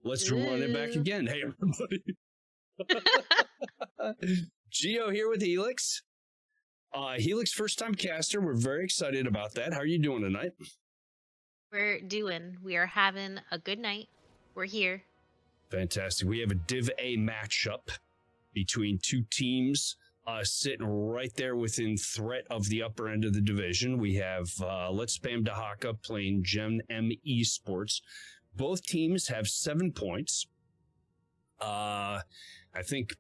Let's run it back again. Hey, everybody. Geo here with Helix. Helix first-time caster. We're very excited about that. How are you doing tonight? We are having a good night. We're here. Fantastic. We have a Div A matchup between two teams sitting right there within threat of the upper end of the division. We have Let's Spam Dehaka playing Gen.M Esports. Both teams have 7 points. I think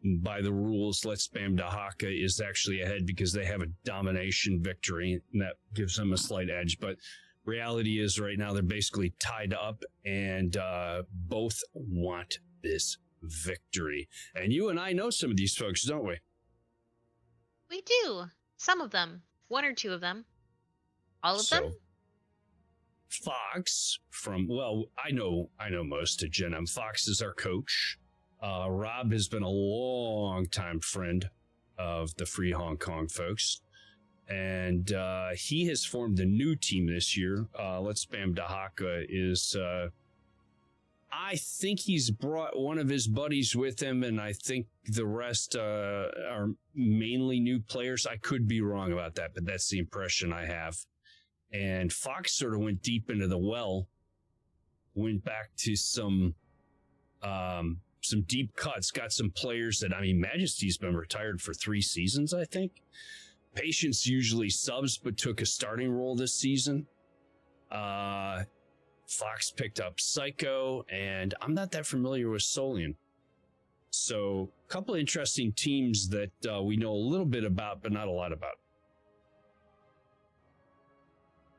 by the rules, Let's Spam Dehaka is actually ahead because they have a domination victory, and that gives them a slight edge. But reality is right now they're basically tied up, and both want this victory. And you and I know some of these folks, don't we? We do. Some of them. One or two of them. All of them? Fox I know most of Gen.M. Fox is our coach. Rob has been a long time friend of the Free Hong Kong folks. And he has formed a new team this year. Let's Spam Dehaka is... I think he's brought one of his buddies with him, and I think the rest are mainly new players. I could be wrong about that, but that's the impression I have. And Fox sort of went deep into the well, went back to some deep cuts, got some players that, Majesty's been retired for 3 seasons, I think. Patience usually subs, but took a starting role this season. Fox picked up Psycho, and I'm not that familiar with Solian. So, a couple of interesting teams that we know a little bit about, but not a lot about.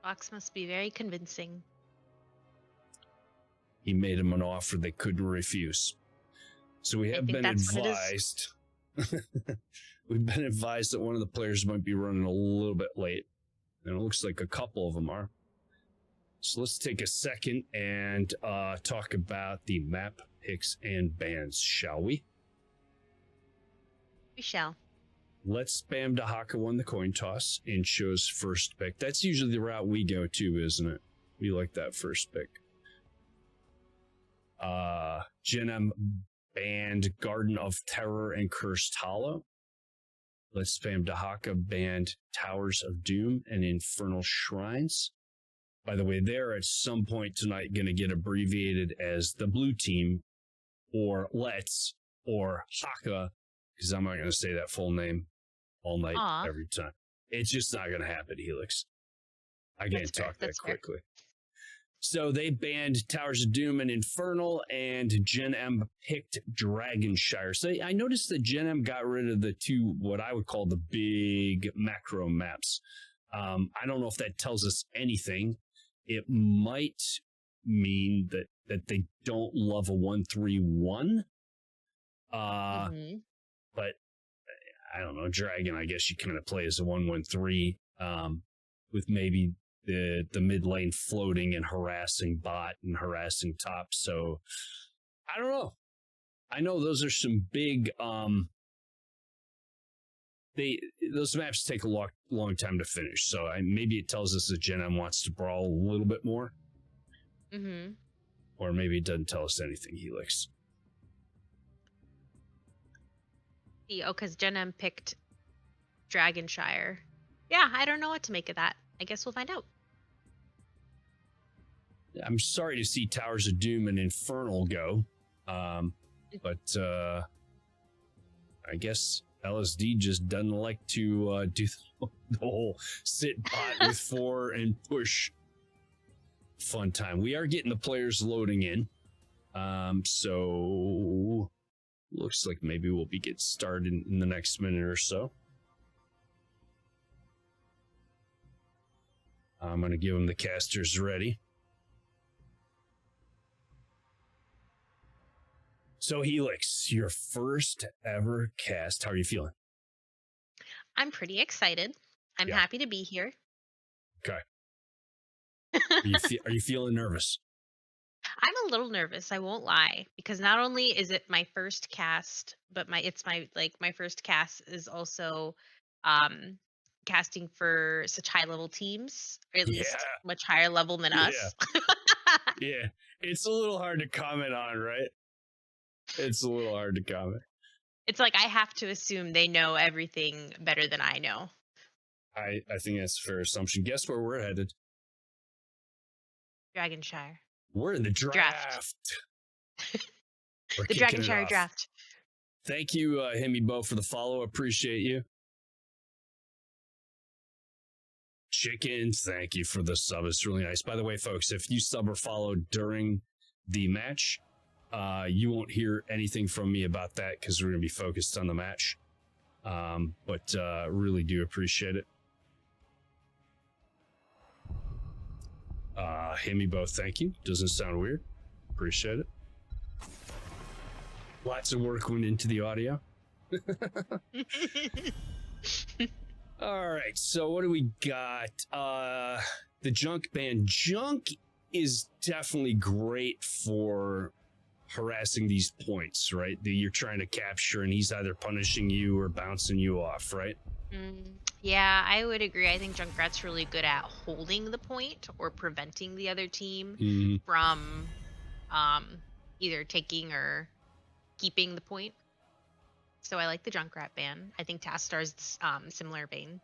Fox must be very convincing. He made him an offer they couldn't refuse. So we have been advised. We've been advised that one of the players might be running a little bit late. And it looks like a couple of them are. So let's take a second and talk about the map picks and bans, shall we? We shall. Let's Spam Dehaka won the coin toss and chose first pick. That's usually the route we go to, isn't it? We like that first pick. Gen.M banned Garden of Terror and Cursed Hollow. Let's Spam Dehaka banned Towers of Doom and Infernal Shrines. By the way, they're at some point tonight going to get abbreviated as the blue team, or Let's, or Haka, because I'm not going to say that full name all night, every time. It's just not going to happen, Helix. I can't talk that quickly. So they banned Towers of Doom and Infernal, and Gen.M picked Dragonshire. So I noticed that Gen.M got rid of the 2, what I would call the big macro maps. I don't know if that tells us anything. It might mean that they don't love a 1-3-1. But I don't know, Dragon, I guess you kind of play as a 1-1-3, with maybe the mid lane floating and harassing bot and harassing top. So I don't know. I know those are some big those maps take a long time to finish. So maybe it tells us that Gen.M wants to brawl a little bit more. Or maybe it doesn't tell us anything, Helix. Because Gen.M picked Dragonshire. Yeah, I don't know what to make of that. I guess we'll find out. I'm sorry to see Towers of Doom and Infernal go. But I guess LSD just doesn't like to do the whole sit bot with 4 and push fun time. We are getting the players loading in. So looks like maybe we'll be getting started in the next minute or so. I'm going to give them the casters ready. So Helix, your first ever cast. How are you feeling? I'm pretty excited. I'm happy to be here. Okay. Are you feeling nervous? I'm a little nervous, I won't lie, because not only is it my first cast, but my first cast is also casting for such high level teams, or at least much higher level than us. Yeah, it's a little hard to comment on, right? It's a little hard to comment. It's like I have to assume they know everything better than I know. I think that's a fair assumption. Guess where we're headed? Dragonshire. We're in the draft. We're The kicking it Dragonshire off. draft. Thank you, Himibo, for the follow. Appreciate you. Chicken, thank you for the sub. It's really nice. By the way, folks, if you sub or follow during the match, you won't hear anything from me about that because we're going to be focused on the match. But really do appreciate it. Himibo, thank you. Doesn't sound weird. Appreciate it. Lots of work went into the audio. All right, so what do we got? The junk ban. Junk is definitely great for harassing these points, right? That you're trying to capture, and he's either punishing you or bouncing you off, right? Yeah, I would agree. I think Junkrat's really good at holding the point or preventing the other team from either taking or keeping the point. So I like the Junkrat ban. I think Tastar's similar vein.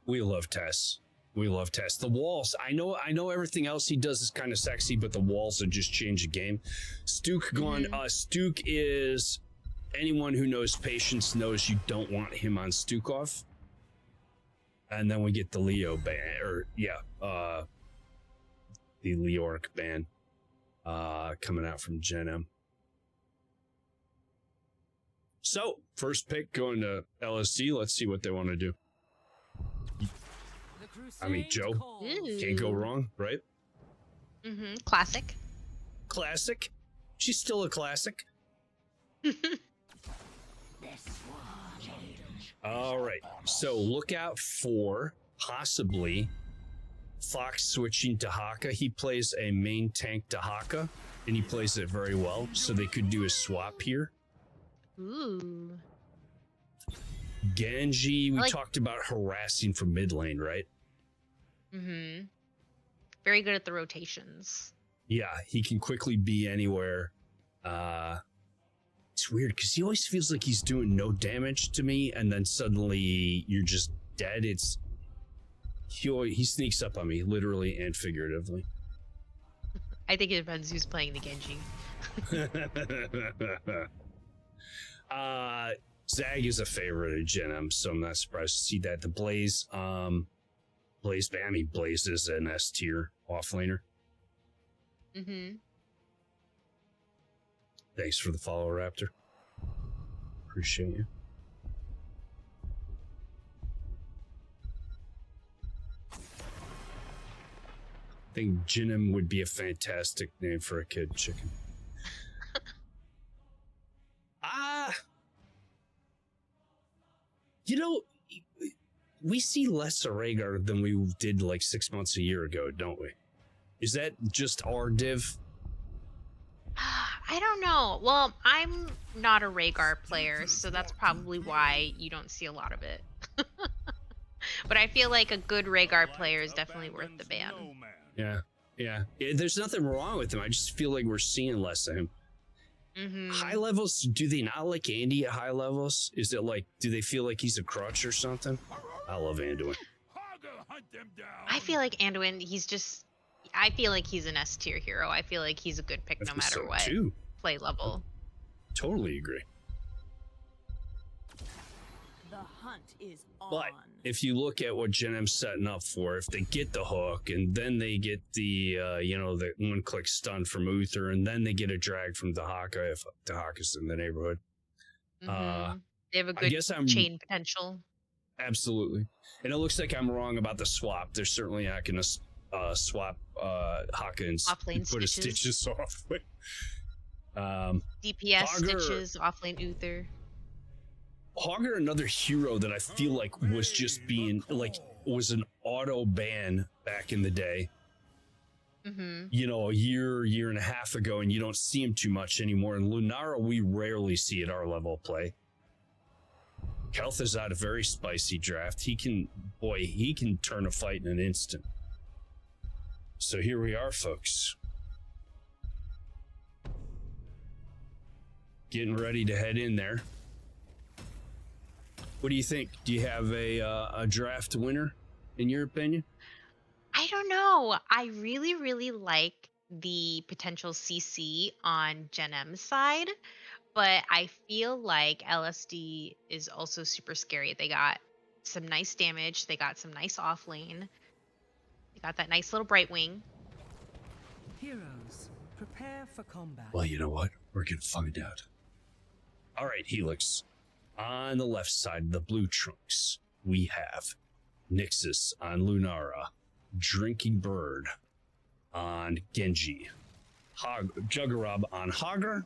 We love Tess. We love Tess. The walls. I know everything else he does is kind of sexy, but the walls have just changed the game. Stuke gone. Stuke is anyone who knows patience knows you don't want him on Stukov. And then we get the Leo ban, the Leoric ban coming out from Gen.M. So, first pick going to LSD. Let's see what they want to do. I mean, Joe, can't go wrong, right? Classic. Classic. She's still a classic. All right. So look out for possibly Fox switching Dehaka. He plays a main tank Dehaka, and he plays it very well. So they could do a swap here. Ooh. Genji, we talked about harassing from mid lane, right? Very good at the rotations. Yeah, he can quickly be anywhere. It's weird because he always feels like he's doing no damage to me, and then suddenly you're just dead. He sneaks up on me, literally and figuratively. I think it depends who's playing the Genji. Zag is a favorite of Gen.M, so I'm not surprised to see that. The Blaze, Blaze is an S tier offlaner. Thanks for the follow, Raptor. Appreciate you. I think Gen.M would be a fantastic name for a kid chicken. You know, we see less Rhaegar than we did like 6 months, a year ago, don't we? Is that just our div? I don't know. Well, I'm not a Rhaegar player, so that's probably why you don't see a lot of it. But I feel like a good Rhaegar player is definitely worth the ban. Yeah. There's nothing wrong with him. I just feel like we're seeing less of him. High levels, do they not like Andy at high levels? Is it like, do they feel like he's a crutch or something? I love Anduin. I feel like Anduin, I feel like he's an S tier hero. I feel like he's a good pick no matter what play level. Totally agree. The hunt is on. But if you look at what Gen.M's setting up for, if they get the hook and then they get the the one-click stun from Uther and then they get a drag from Dehaka if Dehaka's in the neighborhood. They have a good chain potential. Absolutely. And it looks like I'm wrong about the swap. They're certainly not going to swap Hawkins and put his stitches off. DPS Hogger, stitches, offlane Uther. Hogger, another hero that I feel like was just being was an auto ban back in the day. You know, a year and a half ago, and you don't see him too much anymore. And Lunara, we rarely see at our level play. Kelth is out a very spicy draft. He can turn a fight in an instant. So here we are, folks. getting ready to head in there. What do you think? Do you have a draft winner, in your opinion? I don't know. I really, really like the potential CC on Gen.M's side, but I feel like LSD is also super scary. They got some nice damage. They got some nice off lane. They got that nice little bright wing. Heroes, prepare for combat. Well, you know what? We're going to find out. All right, Helix. On the left side, the blue trunks, we have Nixus on Lunara, Drinking Bird on Genji, Juggerab on Hagar,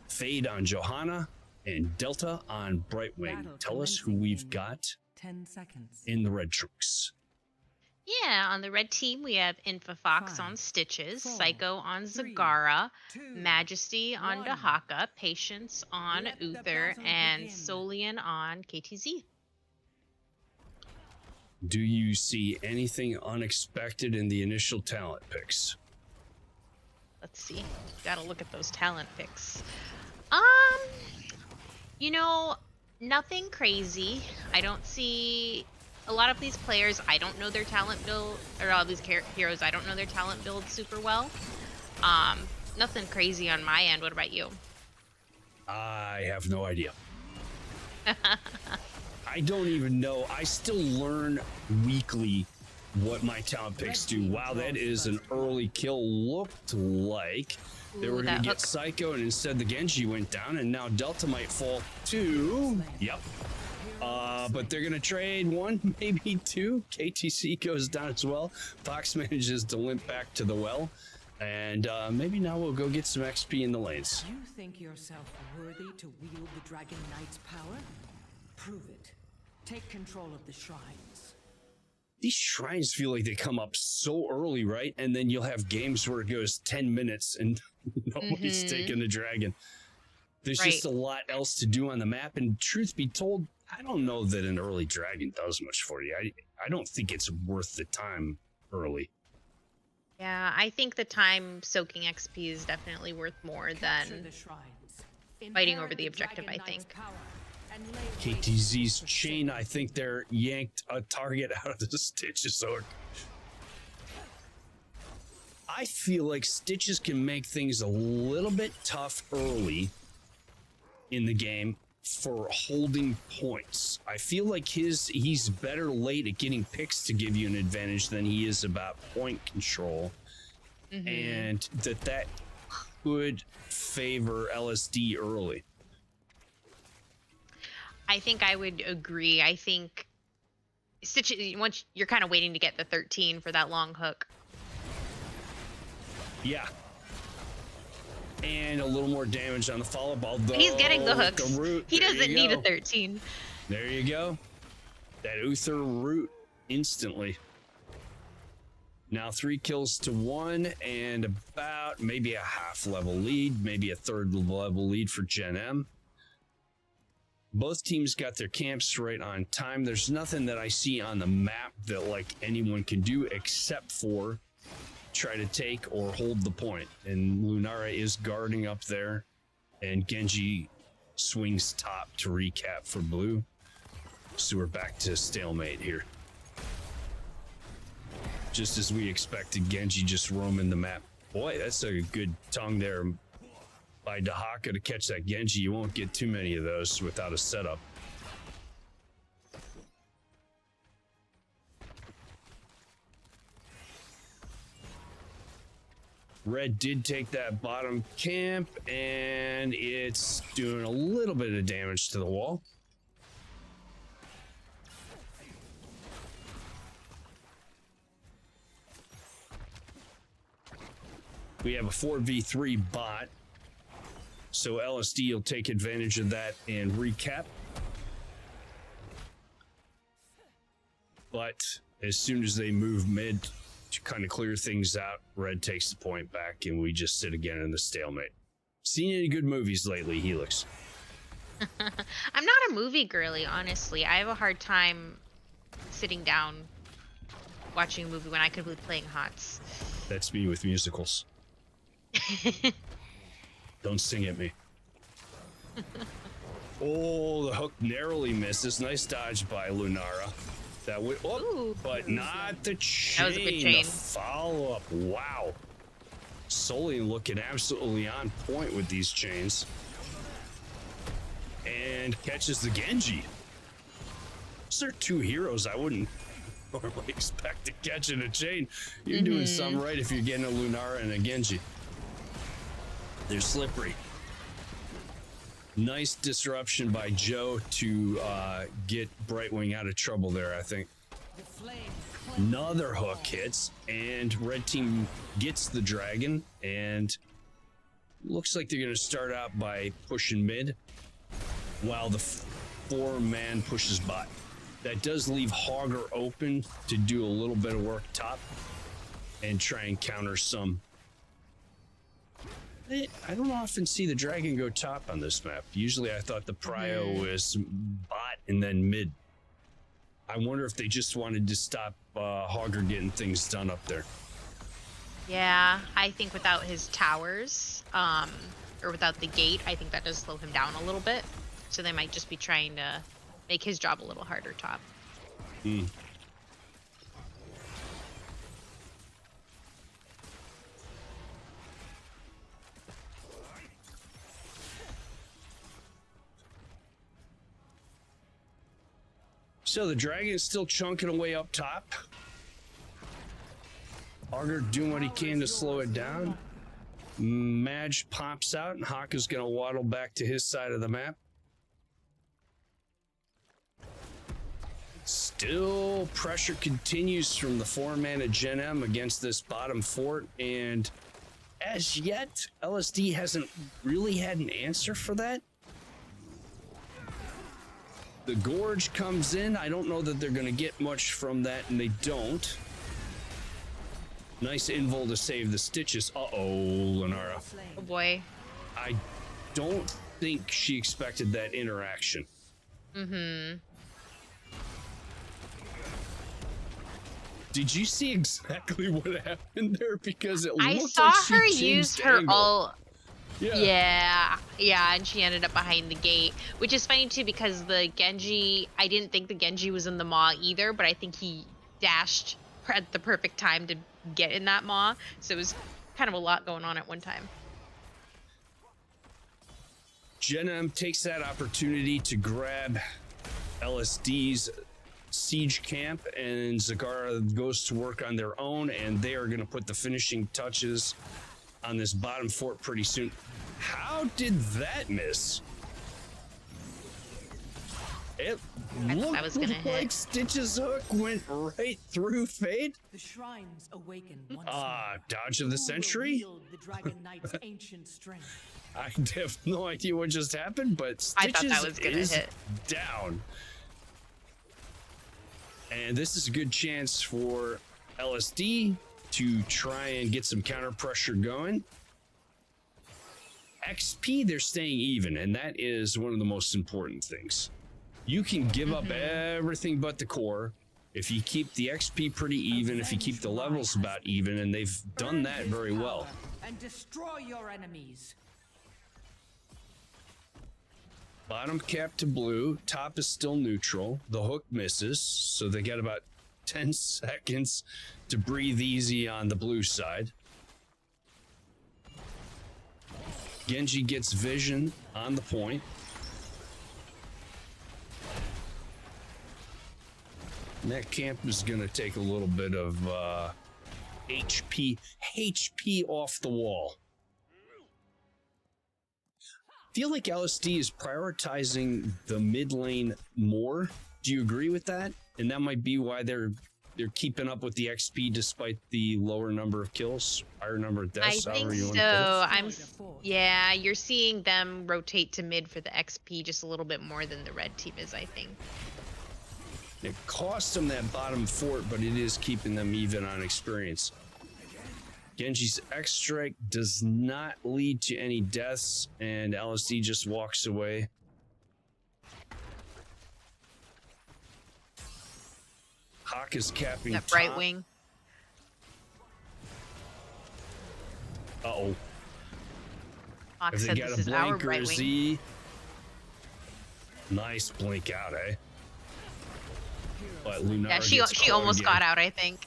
Fade on Johanna, and Delta on Brightwing. Tell us who we've got 10 seconds. in the red trunks. Yeah, on the red team, we have Infafox on Stitches, Psycho on Zagara, Majesty on Dehaka, Patience on Uther, and Solian on KTZ. Do you see anything unexpected in the initial talent picks? Let's see. Gotta look at those talent picks. Nothing crazy. I don't see a lot of these players. I don't know their talent build, or all these heroes. I don't know their talent build super well. Nothing crazy on my end. What about you? I have no idea. I don't even know. I still learn weekly what my talent picks do. Wow, that is an early kill. Looked like they were going to get Psycho, and instead the Genji went down, and now Delta might fall too. Yep. But they're going to trade one, maybe two. KTC goes down as well. Fox manages to limp back to the well. And maybe now we'll go get some XP in the lanes. You think yourself worthy to wield the Dragon Knight's power? Prove it. Take control of the shrines. These shrines feel like they come up so early, right? And then you'll have games where it goes 10 minutes and nobody's taking the dragon. There's just a lot else to do on the map. And truth be told, I don't know that an early dragon does much for you. I don't think it's worth the time early. Yeah, I think the time soaking XP is definitely worth more than fighting over the objective, I think. KTZ's chain, I think they're yanked a target out of the Stitches hook. I feel like Stitches can make things a little bit tough early in the game for holding points. I feel like he's better late at getting picks to give you an advantage than he is about point control. And that could favor LSD early. I think I would agree. I think once you're kind of waiting to get the 13 for that long hook. Yeah. And a little more damage on the follow-up, although he's getting the hooks. He doesn't need a 13. There you go. That Uther root instantly. Now 3 kills to 1 and about maybe a half level lead, maybe a third level lead for Gen.M. Both teams got their camps right on time. There's nothing that I see on the map that like anyone can do except for try to take or hold the point. And Lunara is guarding up there, and Genji swings top to recap for blue. So we're back to stalemate here. Just as we expected, Genji just roaming the map. Boy, that's a good tongue there by Dehaka to catch that Genji. You won't get too many of those without a setup. Red did take that bottom camp, and it's doing a little bit of damage to the wall. We have a 4v3 bot, so LSD will take advantage of that and recap. But as soon as they move mid to kind of clear things out, Red takes the point back, and we just sit again in the stalemate. Seen any good movies lately, Helix? I'm not a movie girly, honestly. I have a hard time sitting down watching a movie when I could be playing HOTS. That's me with musicals. Don't sing at me. Oh, the hook narrowly misses. Nice dodge by Lunara. That would, but not the chain. That was a good chain. The follow-up. Wow. Sully looking absolutely on point with these chains. And catches the Genji. Those are two heroes I wouldn't normally expect to catch in a chain. You're doing something right if you're getting a Lunara and a Genji. They're slippery. Nice disruption by Joe to get Brightwing out of trouble there, I think. Another hook hits, and red team gets the dragon, and looks like they're going to start out by pushing mid, while the four-man pushes bot. That does leave Hogger open to do a little bit of work top and try and counter some. I don't often see the dragon go top on this map. Usually I thought the prio was bot and then mid. I wonder if they just wanted to stop Hogger getting things done up there. Yeah, I think without his towers, or without the gate, I think that does slow him down a little bit. So they might just be trying to make his job a little harder top. So the dragon is still chunking away up top. Augur doing what he can to slow it down. Madge pops out, and Haka's going to waddle back to his side of the map. Still, pressure continues from the four-man Gen.M against this bottom fort, and as yet, LSD hasn't really had an answer for that. The Gorge comes in. I don't know that they're going to get much from that, and they don't. Nice invul to save the stitches. Uh-oh, Lunara. Oh boy. I don't think she expected that interaction. Did you see exactly what happened there? Because it I looked saw like she her changed use her angle. ult. Yeah, and she ended up behind the gate, which is funny too because the Genji, I didn't think the Genji was in the maw either, but I think he dashed at the perfect time to get in that maw, so it was kind of a lot going on at one time. Gen.M takes that opportunity to grab LSD's siege camp, and Zagara goes to work on their own, and they are going to put the finishing touches on this bottom fort pretty soon. How did that miss? It looked like Stitch's hook went right through Fate. The shrines awaken once Dodge of the century? the Dragon Knight's ancient strength. I have no idea what just happened, but I thought Stitch's that was gonna is hit. down. And this is a good chance for LSD to try and get some counter pressure going. XP, they're staying even, and that is one of the most important things. You can give up everything but the core if you keep the XP pretty even, if you keep the levels about even, and they've done that very well. And destroy your enemies. Bottom cap to blue, top is still neutral. The hook misses, so they got about 10 seconds to breathe easy on the blue side. Genji gets vision on the point. And that camp is going to take a little bit of HP off the wall. I feel like LSD is prioritizing the mid lane more. Do you agree with that? And that might be why they're keeping up with the XP despite the lower number of kills, higher number of deaths. I think so. Yeah, you're seeing them rotate to mid for the XP just a little bit more than the red team is, I think. It cost them that bottom fort, but it is keeping them even on experience. Genji's X strike does not lead to any deaths, and LSD just walks away. Hawk is capping that top. Brightwing. Uh-oh. Hawk If they said got this a is our blink or a Brightwing. Z, Nice blink out, eh? But Lunara Yeah, gets she caught almost again. got out, I think.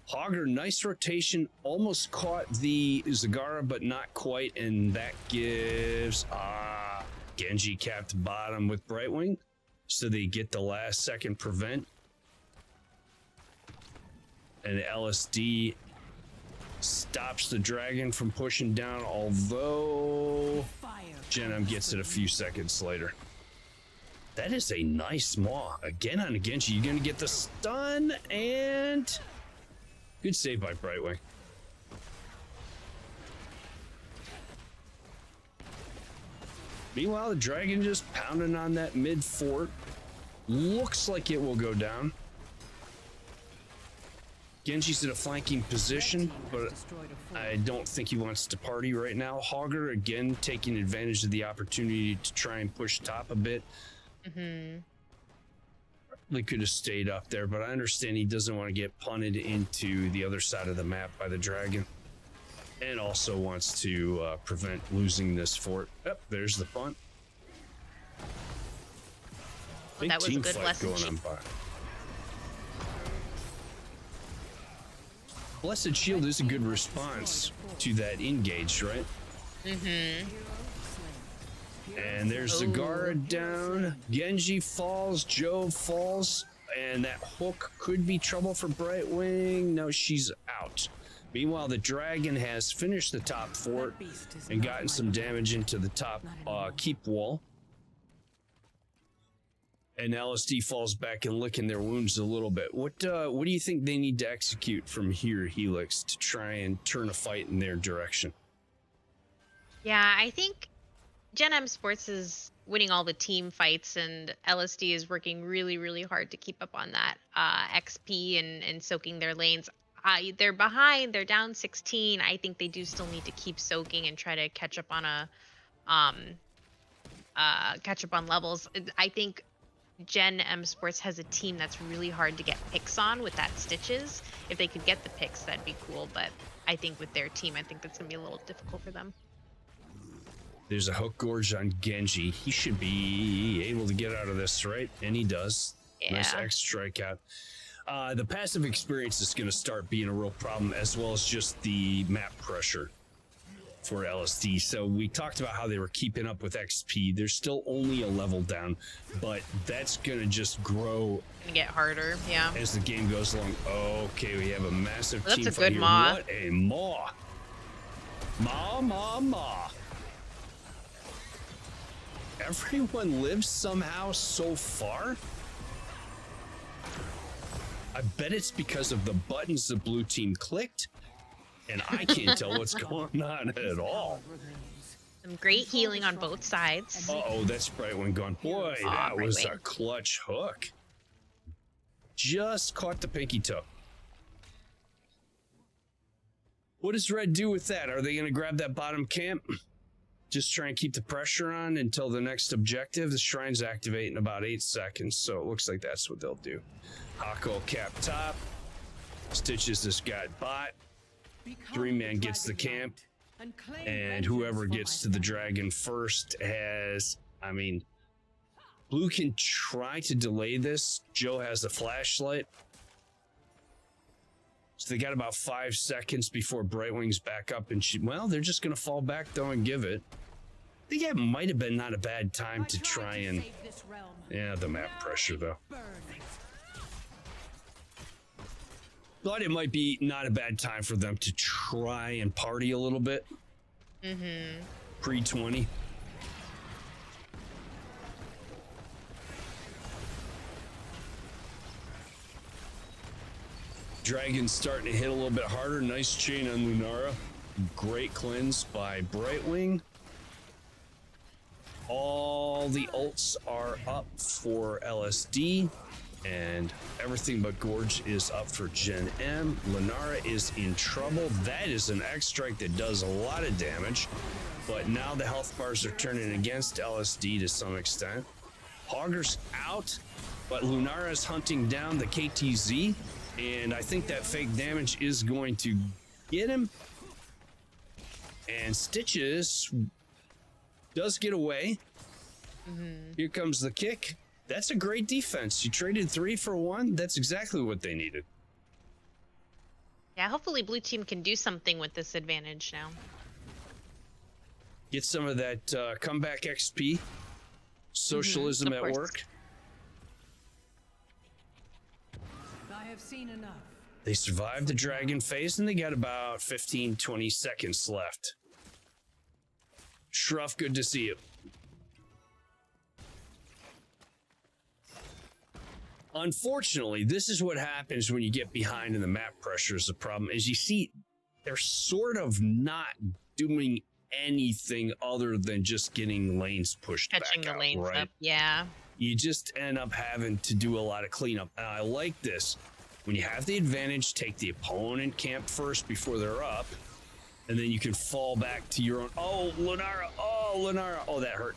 Hogger, nice rotation, almost caught the Zagara, but not quite, and that gives Genji capped bottom with Brightwing, so they get the last second prevent. And LSD stops the dragon from pushing down, although Gen.M gets it a few seconds later. That is a nice maw. Again on Genji, you're gonna get the stun, and good save by Brightwing. Meanwhile, the dragon just pounding on that mid fort. Looks like it will go down. Genji's in a flanking position, but I don't think he wants to party right now. Hogger, again, taking advantage of the opportunity to try and push top a bit. They could have stayed up there, but I understand he doesn't want to get punted into the other side of the map by the dragon. And also wants to prevent losing this fort. Yep, there's the punt. Big That was a team good fight lesson. going on by. Blessed Shield is a good response to that engage, right? And there's Zagara down. Genji falls. Jove falls. And that hook could be trouble for Brightwing. No, she's out. Meanwhile, the dragon has finished the top fort and gotten some damage into the top keep wall. And LSD falls back and licking their wounds a little bit. What do you think they need to execute from here, Helix, to try and turn a fight in their direction? Yeah, I think Gen.M Esports is winning all the team fights, and LSD is working really, really hard to keep up on that XP and soaking their lanes. They're behind. They're down 16. I think they do still need to keep soaking and try to catch up on levels. I think Gen.M Sports has a team that's really hard to get picks on with that Stitches. If they could get the picks, that'd be cool. But I think with their team, I think that's gonna be a little difficult for them. There's a hook gorge on Genji. He should be able to get out of this, right? And he does. Yeah. Nice X strikeout. The passive experience is going to start being a real problem, as well as just the map pressure for LSD. So we talked about how they were keeping up with XP. They're still only a level down, but that's going to just grow. Gonna get harder, yeah. As the game goes along. Okay, we have a massive Well, team that's a fight good here. maw. What a maw. Maw. Everyone lives somehow so far? I bet it's because of the buttons the blue team clicked, and I can't tell what's going on at all. Some great healing on both sides. Uh-oh, that's Brightwing gone. Boy, that was a clutch hook. Just caught the pinky toe. What does Red do with that? Are they going to grab that bottom camp? Just try and keep the pressure on until the next objective. The shrines activate in about 8 seconds, so it looks like that's what they'll do. Hako cap top. Stitches this guy bot. 3-man gets the camp. And whoever gets to the dragon first has... I mean, blue can try to delay this. Joe has the flashlight. So they got about 5 seconds before Brightwing's back up, and well, they're just going to fall back, though, and give it. I think it might have been not a bad time to try and... Yeah, the map pressure, though. Thought it might be not a bad time for them to try and party a little bit. Pre-20. Dragon's starting to hit a little bit harder. Nice chain on Lunara. Great cleanse by Brightwing. All the ults are up for LSD. And everything but Gorge is up for Gen.M. Lunara is in trouble. That is an X strike that does a lot of damage. But now the health bars are turning against LSD to some extent. Hogger's out, but Lunara is hunting down the KTZ. And I think that fake damage is going to get him. And Stitches does get away. Here comes the kick. That's a great defense. You traded 3 for 1. That's exactly what they needed. Yeah, hopefully blue team can do something with this advantage now. Get some of that comeback XP. Socialism at work. I have seen enough. They survived the dragon phase and they got about 15, 20 seconds left. Shruff, good to see you. Unfortunately, this is what happens when you get behind in the map pressure is the problem. Is you see, they're sort of not doing anything other than just getting lanes pushed Catching back the lanes out, right? up, yeah. You just end up having to do a lot of cleanup. And I like this. When you have the advantage, take the opponent camp first before they're up, and then you can fall back to your own. Oh, Lunara. Oh, Lunara. Oh, that hurt.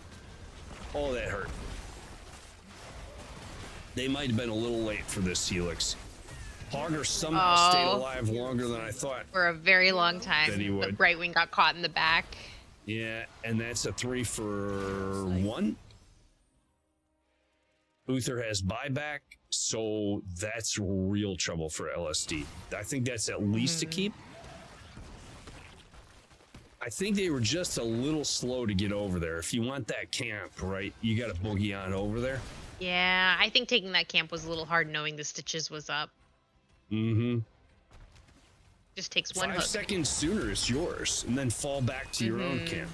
Oh, that hurt. They might have been a little late for this Helix. Hogger somehow stayed alive longer than I thought. For a very long time. That he would. The Brightwing got caught in the back. Yeah, and that's a 3 for 1. Uther has buyback, so that's real trouble for LSD. I think that's at least a keep. I think they were just a little slow to get over there. If you want that camp, right, you got to boogie on over there. Yeah, I think taking that camp was a little hard knowing the Stitches was up. Just takes 1 5 hook. seconds sooner, it's yours, and then fall back to your own camp.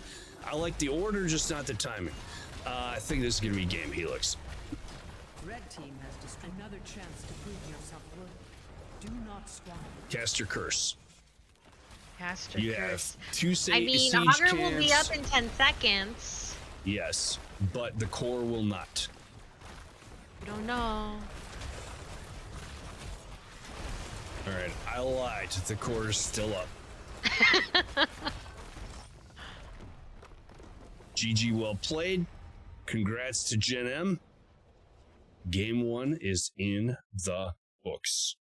I like the order, just not the timing. I think this is going to be game Helix. Red team has destroyed another chance to prove yourself worthy. Do not squander. Cast your curse. Caster You curse. have 2 I mean, siege Augur camps. will be up in 10 seconds. Yes, but the core will not. We don't know. All right, I lied. The core is still up. GG, well played. Congrats to Gen.M. Game 1 is in the books.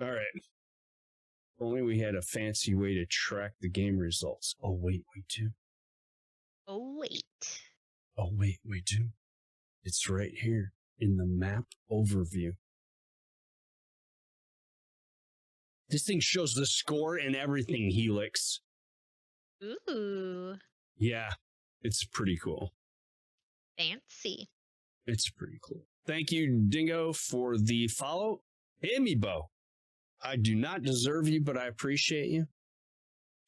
All right. If only we had a fancy way to track the game results. Oh, wait, we do. Oh, wait. Oh, wait, we do. It's right here in the map overview. This thing shows the score and everything, Helix. Ooh. Yeah, it's pretty cool. Fancy. It's pretty cool. Thank you, Dingo, for the follow. Hey, me, Bo. I do not deserve you, but I appreciate you.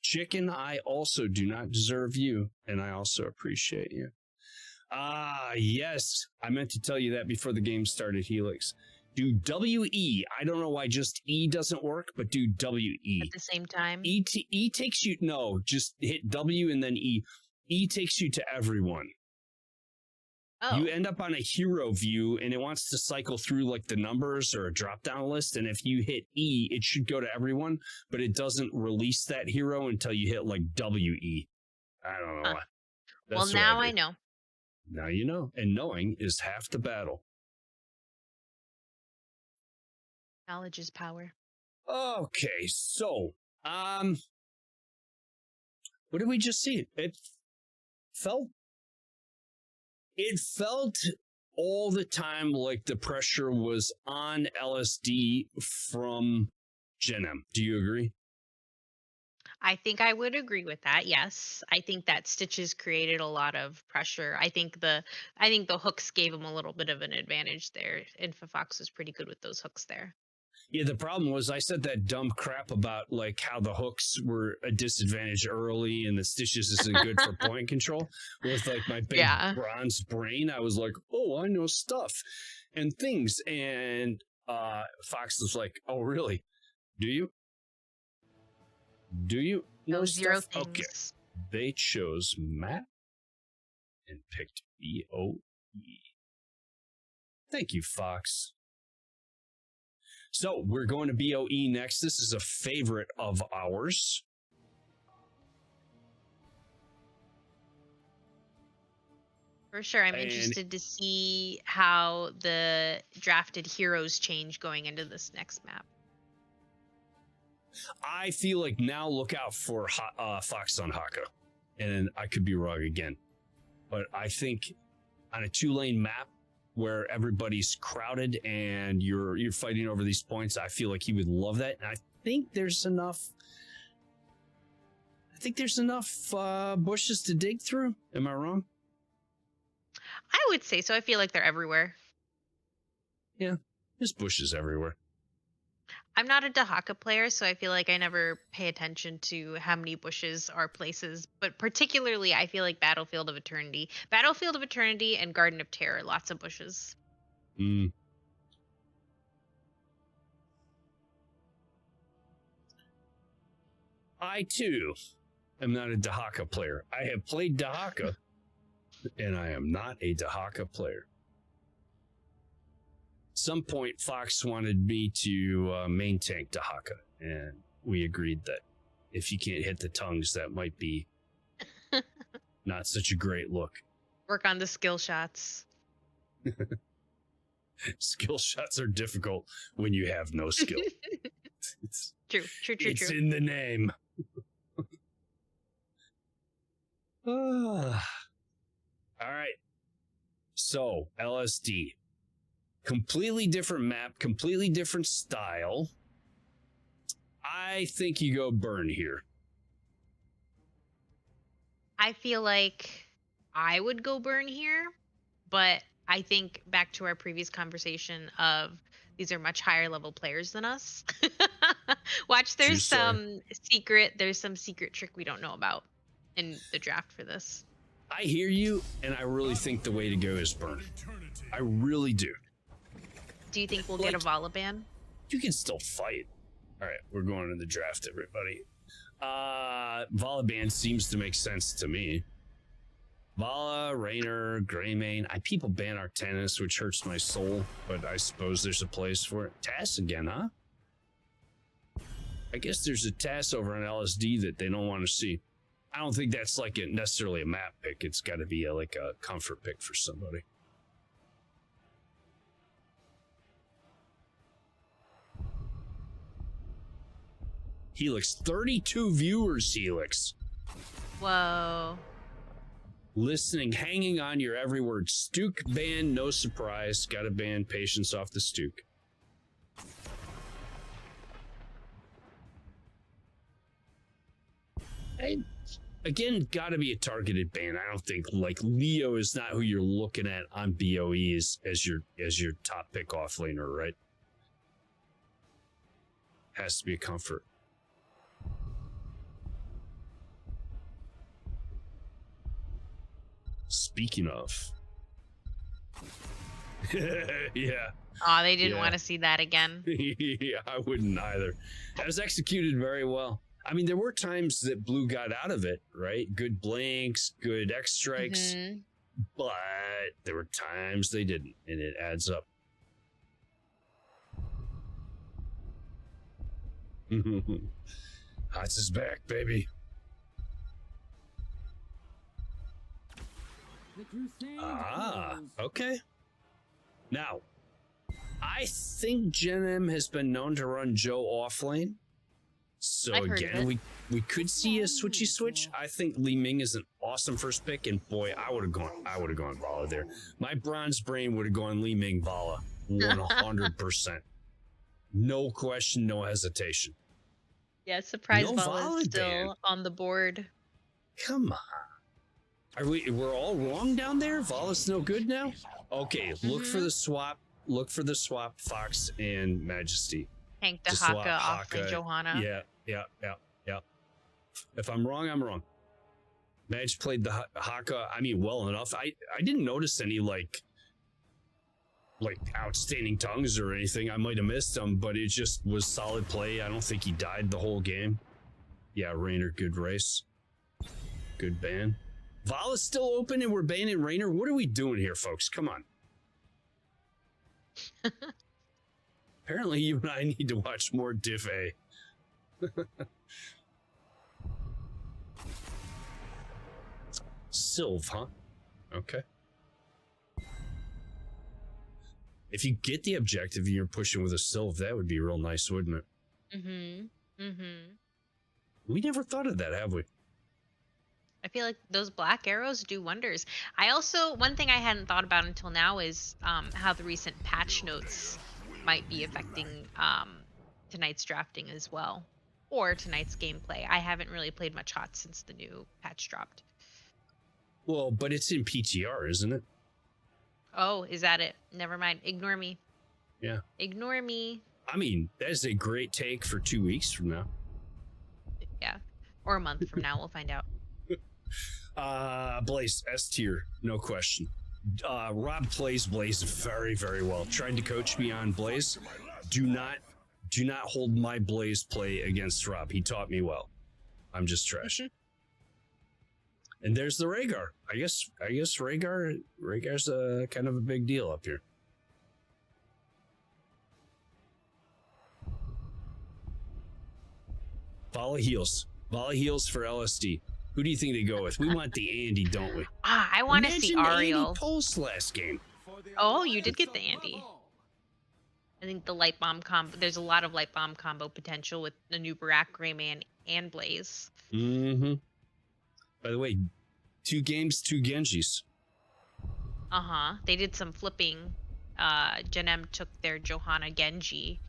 Chicken, I also do not deserve you, and I also appreciate you. Yes, I meant to tell you that before the game started, Helix. Do WE. I don't know why just E doesn't work, but do WE. At the same time? E takes you, no, just hit W and then E. E takes you to everyone. Oh. You end up on a hero view and it wants to cycle through like the numbers or a drop down list. And if you hit E, it should go to everyone, but it doesn't release that hero until you hit like WE. I don't know why. Well, now I know. Now you know. And knowing is half the battle. Knowledge is power. Okay, so, what did we just see? It felt all the time like the pressure was on LSD from Gen.M. Do you agree? I think I would agree with that. Yes. I think that Stitches created a lot of pressure. I think the hooks gave him a little bit of an advantage there. And Fox was pretty good with those hooks there. Yeah, the problem was I said that dumb crap about like how the hooks were a disadvantage early and the Stitches isn't good for point control. With like my big bronze brain, I was like, oh, I know stuff and things. And Fox was like, oh, really? Do you? Do you know zero stuff? things. Okay. They chose Matt and picked BOE. Thank you, Fox. So we're going to BOE next. This is a favorite of ours. For sure. I'm interested to see how the drafted heroes change going into this next map. I feel like now look out for Fox on Dehaka and I could be wrong again, but I think on a 2-lane map where everybody's crowded and you're fighting over these points, I feel like he would love that. And I think there's enough bushes to dig through. Am I wrong? I would say so. I feel like they're everywhere. Yeah, there's bushes everywhere. I'm not a Dehaka player, so I feel like I never pay attention to how many bushes are places. But particularly, I feel like Battlefield of Eternity and Garden of Terror, lots of bushes. I, too, am not a Dehaka player. I have played Dehaka, and I am not a Dehaka player. At some point, Fox wanted me to main tank Dehaka, and we agreed that if you can't hit the tongues, that might be not such a great look. Work on the skill shots. Skill shots are difficult when you have no skill. True. It's in the name. All right. So, LSD. Completely different map, completely different style. I think you go burn here. I feel like I would go burn here, but I think back to our previous conversation of these are much higher level players than us. Watch, there's some secret trick we don't know about in the draft for this. I hear you, and I really think the way to go is burn. I really do. Do you think we'll get a Vala ban? You can still fight. All right, we're going in the draft, everybody. Vala ban seems to make sense to me. Vala, Raynor, Greymane. People ban Artanis, which hurts my soul, but I suppose there's a place for it. Tass again, huh? I guess there's a Tass over on LSD that they don't want to see. I don't think that's like necessarily a map pick. It's got to be like a comfort pick for somebody. Helix, 32 viewers, Helix. Whoa. Listening, hanging on your every word. Stuke ban, no surprise. Gotta ban Patience off the Stuke. Again, gotta be a targeted ban. I don't think, like, Leo is not who you're looking at on BOE as your top pick off laner, right? Has to be a comfort. Speaking of. Yeah. Oh, they didn't want to see that again. Yeah, I wouldn't either. That was executed very well. I mean, there were times that Blue got out of it, right? Good blinks, good X strikes, but there were times they didn't, and it adds up. Hots is back, baby. Okay. Now, I think Gen.M has been known to run Joe off lane. So again, we could see a switchy switch. I think Li Ming is an awesome first pick, and boy, I would have gone Vala there. My bronze brain would have gone Li Ming Vala 100%. No question, no hesitation. Yeah, surprise Vala is still on the board. Come on. We're all wrong down there? Vala's no good now? Okay, look for the swap. Look for the swap, Fox and Majesty. Tank Dehaka off of Johanna. Yeah. If I'm wrong, I'm wrong. Madge played the Haka, well enough. I didn't notice any like outstanding tongues or anything. I might have missed them, but it just was solid play. I don't think he died the whole game. Yeah, Raynor, good race. Good ban. Vala's still open and we're banning Raynor. What are we doing here, folks? Come on. Apparently you and I need to watch more Div A. Sylve, huh? Okay. If you get the objective and you're pushing with a Sylve, that would be real nice, wouldn't it? We never thought of that, have we? I feel like those black arrows do wonders. I also, one thing I hadn't thought about until now is how the recent patch notes might be affecting tonight's drafting as well, or tonight's gameplay. I haven't really played much HOT since the new patch dropped. Well, but it's in PTR, isn't it? Oh, is that it? Never mind. Ignore me. Yeah. Ignore me. I mean, that's a great take for 2 weeks from now. Yeah. Or a month from now. We'll find out. Blaze, S tier, no question. Rob plays Blaze very, very well. Tried to coach me on Blaze. Do not hold my Blaze play against Rob. He taught me well. I'm just trash. And there's the Rhaegar. I guess Rhaegar's kind of a big deal up here. Volley heals for LSD. Who do you think they go with? We want the Andy, don't we? I want to see Ariel. Andy post last game. Oh, you did get the Andy. I think the light bomb combo. There's a lot of light bomb combo potential with the new Barak, Greyman, and Blaze. Mm-hmm. By the way, 2 games, 2 Genjis. They did some flipping. Gen.M took their Johanna Genji.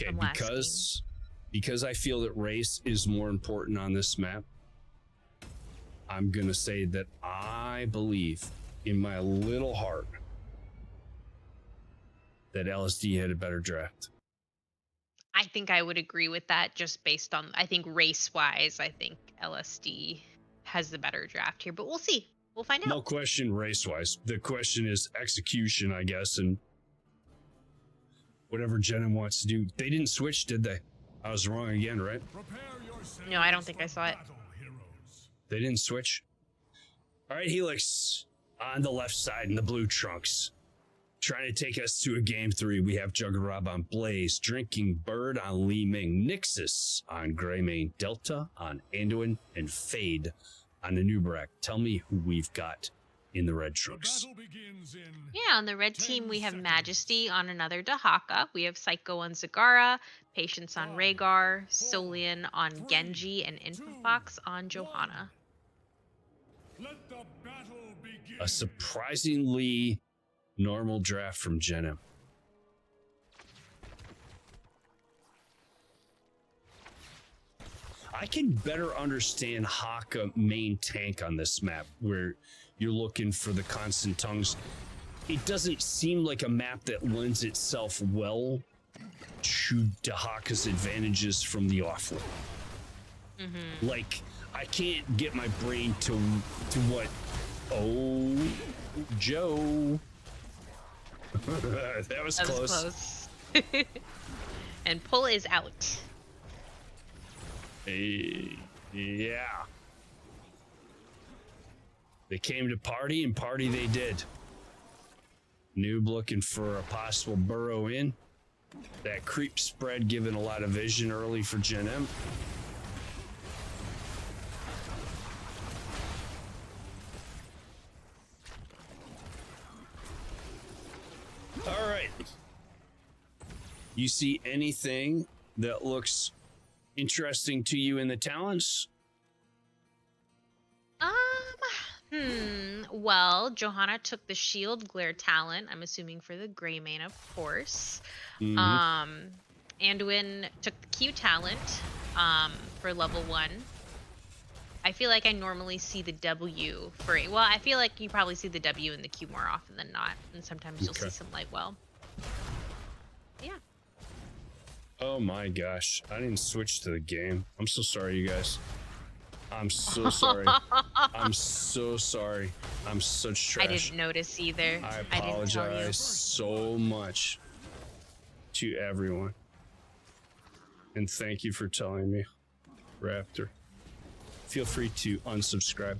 Okay, because I feel that race is more important on this map, I'm gonna say that I believe in my little heart that LSD had a better draft. I think I would agree with that, just based on, I think race-wise, I think LSD has the better draft here, but we'll see. We'll find out. No question race-wise. The question is execution, I guess, and whatever Gen.M wants to do. They didn't switch, did they? I was wrong again, right? No, I don't think I saw it. They didn't switch. All right, Helix on the left side in the blue trunks. Trying to take us to a game 3. We have Juggerab on Blaze, Drinking Bird on Li Ming, Nixus on Greymane, Delta on Anduin, and Fade on Anubarak. Tell me who we've got in the red trunks. Yeah, on the red team, we have Majesty on another Dehaka. We have Psycho on Zagara, Patience on Rhaegar, Solian on Genji, and Infofox on Johanna. A surprisingly normal draft from Gen.M. I can better understand Haka main tank on this map where you're looking for the constant tongues. It doesn't seem like a map that lends itself well to Dehaka's advantages from the offlane. Like, I can't get my brain to what? Oh, Joe. That was close. And pull is out. Yeah. They came to party, and party they did. Noob looking for a possible burrow in. That creep spread giving a lot of vision early for Gen.M. All right. You see anything that looks interesting to you in the talents? Well, Johanna took the Shield Glare talent, I'm assuming for the Greymane, of course. Anduin took the Q talent for level 1. I feel like I normally see the W for it. Well, I feel like you probably see the W and the Q more often than not, and sometimes you'll see some Lightwell. Yeah. Oh my gosh, I didn't switch to the game. I'm so sorry, you guys. I'm so sorry. I'm so sorry. I'm such trash. I didn't notice either. I apologize so much to everyone. And thank you for telling me, Raptor. Feel free to unsubscribe.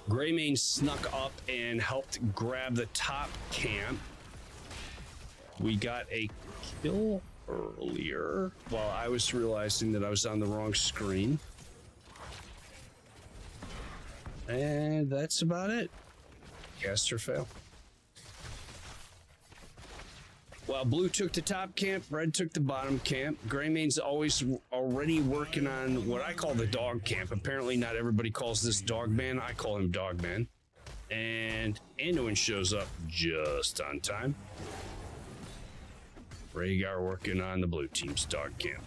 Greymane snuck up and helped grab the top camp. We got a kill earlier while I was realizing that I was on the wrong screen. And that's about it. Caster fail. While blue took the top camp, red took the bottom camp. Greymane's already working on what I call the dog camp. Apparently not everybody calls this Dogman. I call him Dogman. And Anduin shows up just on time. Rhaegar working on the blue team's dog camp.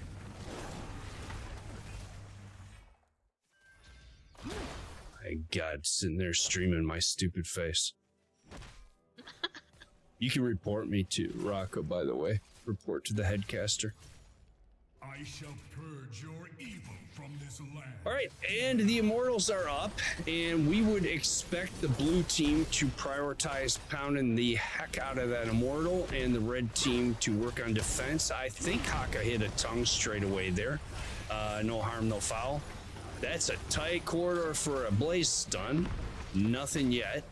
My God, sitting there streaming my stupid face. You can report me to Rocco, by the way. Report to the headcaster. I shall purge your evil from this land. All right, and the Immortals are up, and we would expect the blue team to prioritize pounding the heck out of that Immortal, and the red team to work on defense. I think Haka hit a tongue straight away there. No harm, no foul. That's a tight corridor for a blaze stun. Nothing yet.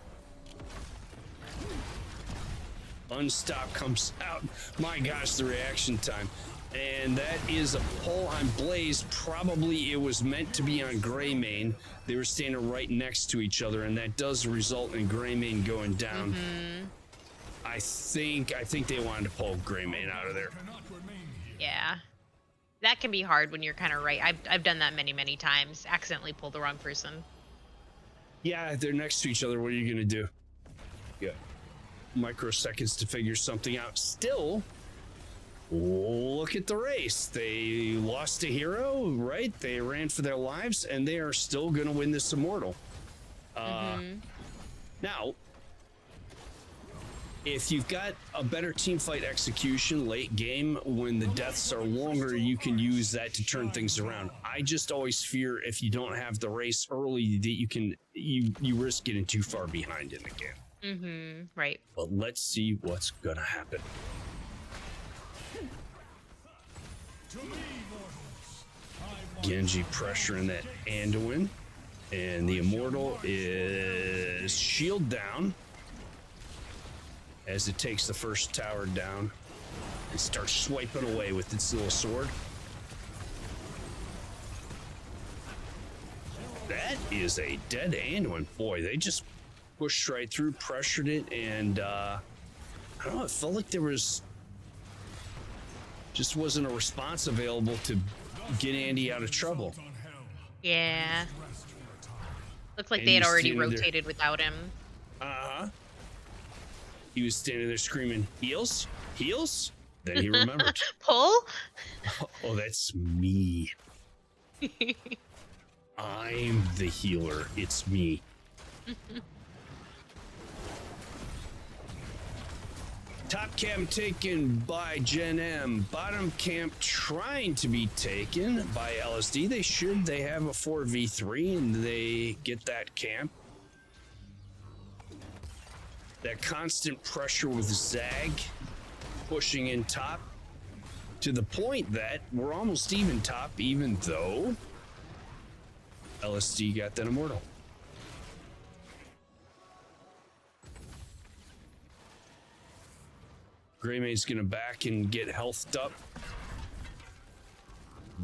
Unstop comes out. My gosh, the reaction time. And that is a pull on Blaze. Probably it was meant to be on Greymane. They were standing right next to each other, and that does result in Greymane going down. Mm-hmm. I think they wanted to pull Greymane out of there. Yeah. That can be hard when you're kind of right. I've done that many times. Accidentally pulled the wrong person. Yeah, they're next to each other. What are you going to do? Yeah. Microseconds to figure something out. Still, look at the race. They lost a hero, right? They ran for their lives, and they are still going to win this Immortal. Now, if you've got a better team fight execution late game, when the deaths are longer, you can use that to turn things around. I just always fear if you don't have the race early that you risk getting too far behind in the game. Right. But let's see what's gonna happen. Genji pressuring that Anduin, and the Immortal is shield down as it takes the first tower down and starts swiping away with its little sword. That is a dead Anduin. Boy, they just pushed right through, pressured it, and I don't know, it felt like there just wasn't a response available to get Andy out of trouble. Yeah. Looked like they had already rotated without him. He was standing there screaming, heals? Heals? Then he remembered. Pull? Oh, that's me. I'm the healer. It's me. Top camp taken by Gen.M. Bottom camp trying to be taken by LSD. They have a 4v3 and they get that camp. That constant pressure with Zag pushing in top to the point that we're almost even top, even though LSD got that Immortal. Greymane's gonna back and get healthed up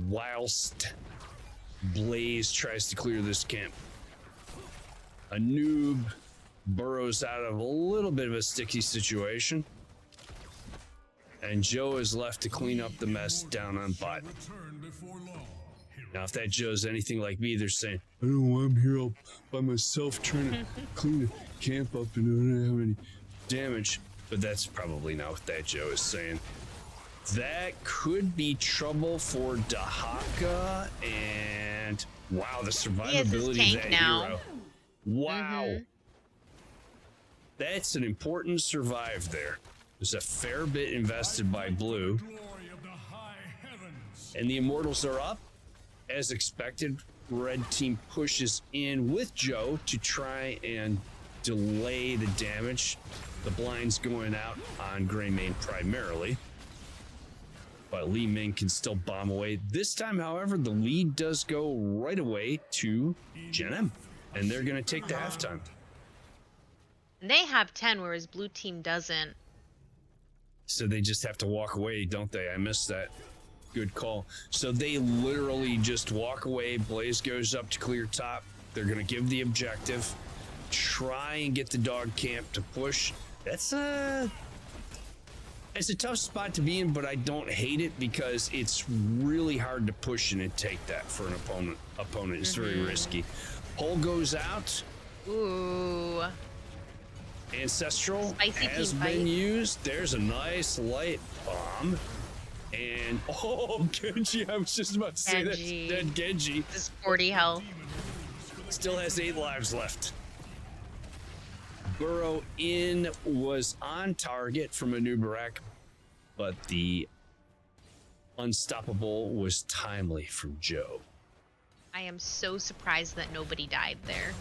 whilst Blaze tries to clear this camp. A noob burrows out of a little bit of a sticky situation, and Joe is left to clean up the mess down on bot. Now, if that Joe's anything like me, they're saying, I don't know, I'm here all by myself trying to clean the camp up and I don't have any damage. But that's probably not what that Joe is saying. That could be trouble for Dehaka, and wow, the survivability of that hero. Wow. That's an important survive there. There's a fair bit invested by blue. And the Immortals are up. As expected, red team pushes in with Joe to try and delay the damage. The blinds going out on Greymane primarily. But Li Ming can still bomb away. This time, however, the lead does go right away to Gen.M. And they're going to take the halftime. They have 10, whereas blue team doesn't. So they just have to walk away, don't they? I missed that. Good call. So they literally just walk away. Blaze goes up to clear top. They're going to give the objective. Try and get the dog camp to push. That's It's a tough spot to be in, but I don't hate it because it's really hard to push in and take that for an opponent. It's very risky. Pole goes out. Ooh. Ancestral Spicy has team been fight. used. There's a nice light bomb. And, oh, Genji, I was just about to say that. Genji. Dead Genji. This is 40 health. Still has 8 lives left. Burrow in was on target from Anubarak, but the unstoppable was timely from Joe. I am so surprised that nobody died there.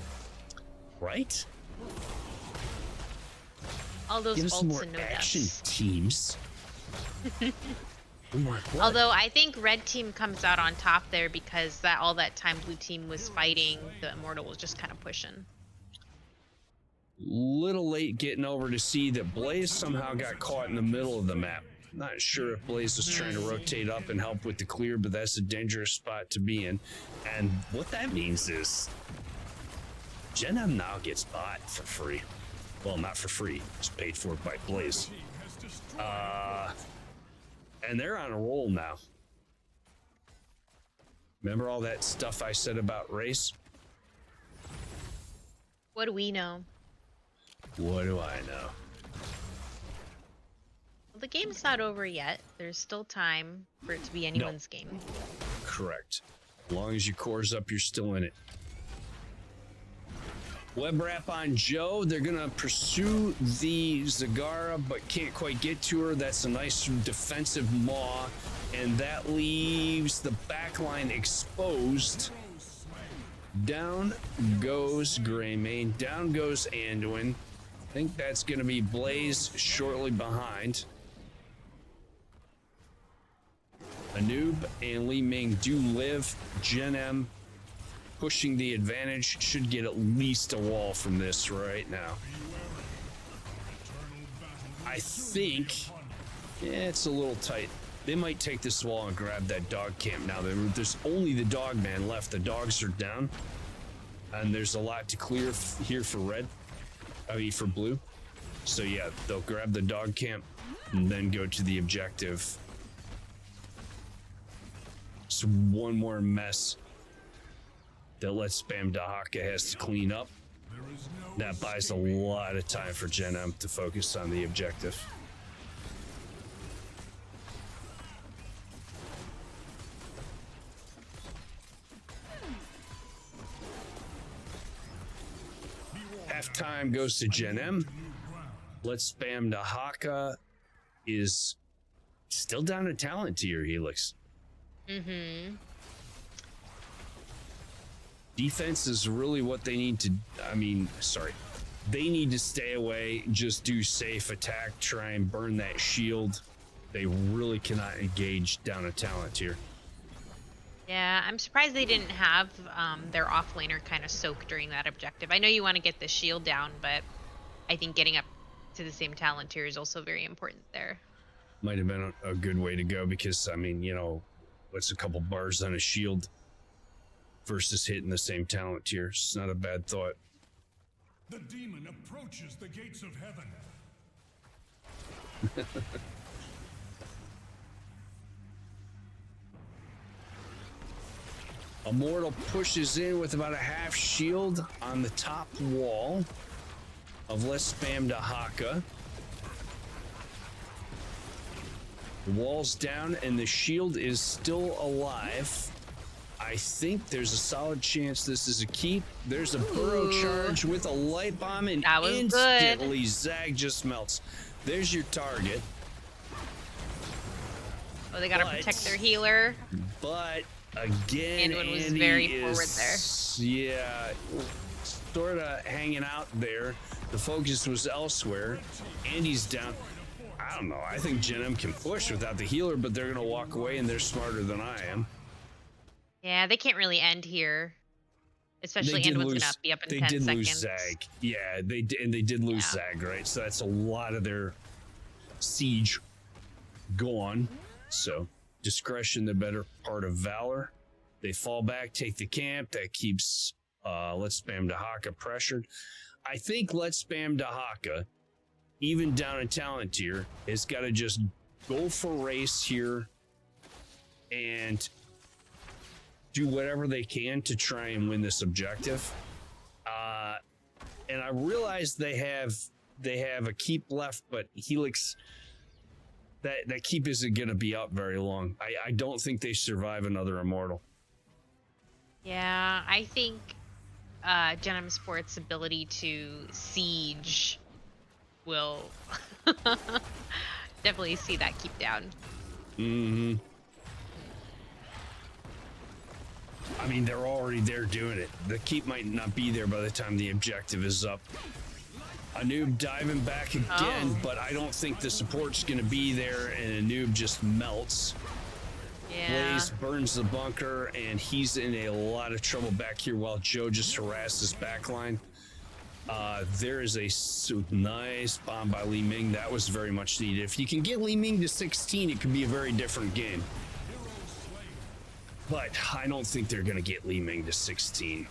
Right? All those Give us some ults more and no action deaths. teams. Oh my God. Although I think red team comes out on top there because all that time blue team was fighting, the immortal was just kind of pushing. Little late getting over to see that Blaze somehow got caught in the middle of the map. Not sure if Blaze was trying to rotate up and help with the clear, but that's a dangerous spot to be in. And what that means is Gen.M now gets bought for free. Well, not for free. It's paid for by Blaze. And they're on a roll now. Remember all that stuff I said about race? What do we know? What do I know? Well, the game's not over yet. There's still time for it to be anyone's game. Correct. As long as your core's up, you're still in it. Web wrap on Joe. They're going to pursue the Zagara, but can't quite get to her. That's a nice defensive maw. And that leaves the backline exposed. Down goes Greymane. Down goes Anduin. I think that's going to be Blaze shortly behind. Anub and Li Ming do live. Gen.M pushing the advantage, should get at least a wall from this right now. I think it's a little tight. They might take this wall and grab that dog camp now. There's only the dog man left. The dogs are down, and there's a lot to clear here for red. I mean for blue. So yeah, they'll grab the dog camp and then go to the objective. So one more mess that Let's Spam Dehaka has to clean up. That buys a lot of time for Gen.M to focus on the objective. Halftime goes to Gen.M. Let's Spam Dehaka is still down a talent tier, Helix. Mm-hmm. Defense is really what they need to, they need to stay away, just do safe attack, try and burn that shield. They really cannot engage down a talent tier. Yeah, I'm surprised they didn't have their offlaner kind of soak during that objective. I know you want to get the shield down, but I think getting up to the same talent tier is also very important there. Might have been a good way to go because, what's a couple bars on a shield versus hitting the same talent tier? It's not a bad thought. The demon approaches the gates of heaven. Immortal pushes in with about a half shield on the top wall of Let's Spam Dehaka. The wall's down and the shield is still alive. I think there's a solid chance this is a keep. There's a burrow charge with a light bomb and that was instantly good. Zag just melts. There's your target. Oh, they gotta protect their healer. But again, Anduin was Andy very is, forward there. Yeah, sort of hanging out there. The focus was elsewhere. Andy's down. I don't know. I think Gen.M can push without the healer, but they're gonna walk away, and they're smarter than I am. Yeah, they can't really end here. Especially Anduin's gonna be up in 10 seconds. They did lose Zag. Yeah, they did lose Zag, right? So that's a lot of their siege gone. So discretion, the better part of valor. They fall back, take the camp. That keeps Let's Spam Dehaka pressured. I think Let's Spam Dehaka even down in talent tier, has got to just go for race here and do whatever they can to try and win this objective. And I realize they have a keep left, but Helix, that keep isn't going to be up very long. I don't think they survive another Immortal. Yeah, I think Gen.M Esports' ability to siege will definitely see that keep down. Mm-hmm. I mean, they're already there doing it. The keep might not be there by the time the objective is up. A noob diving back again, but I don't think the support's going to be there, and a noob just melts. Yeah. Blaze burns the bunker, and he's in a lot of trouble back here while Joe just harasses backline. There is a nice bomb by Li Ming. That was very much needed. If you can get Li Ming to 16, it could be a very different game. But I don't think they're going to get Li Ming to 16.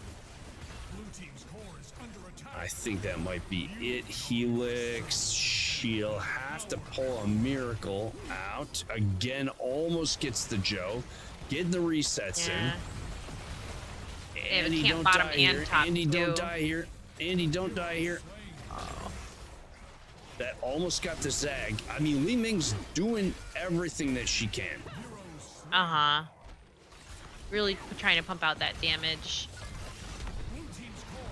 I think that might be it. Helix, she'll have to pull a miracle out. Again, almost gets the Joe. Getting the resets in. Andy, don't die here. Andy, don't die here. Andy, don't die here. Oh. That almost got the Zag. I mean, Li Ming's doing everything that she can. Uh-huh. Really trying to pump out that damage.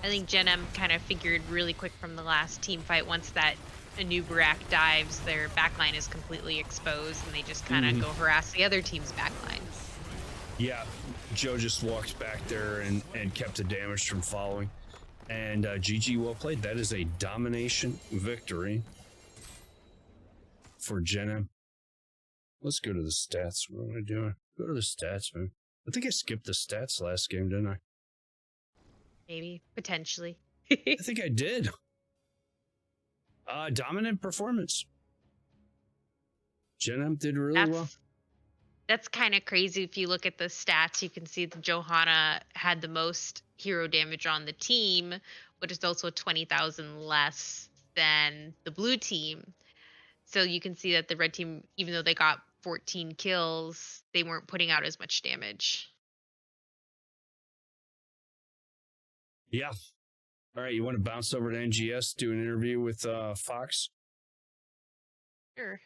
I think Gen.M kind of figured really quick from the last team fight, once that Anubarak dives, their backline is completely exposed, and they just kind of go harass the other team's backline. Yeah, Joe just walked back there and kept the damage from following. And GG, well played. That is a domination victory for Gen.M. Let's go to the stats. What am I doing? Go to the stats, man. I think I skipped the stats last game, didn't I? Maybe, potentially. I think I did. Dominant performance. Gen.M did really well. That's kind of crazy. If you look at the stats, you can see that Johanna had the most hero damage on the team, but it's also 20,000 less than the blue team. So you can see that the red team, even though they got 14 kills, they weren't putting out as much damage. Yeah. All right, you want to bounce over to NGS, do an interview with Fox? Sure.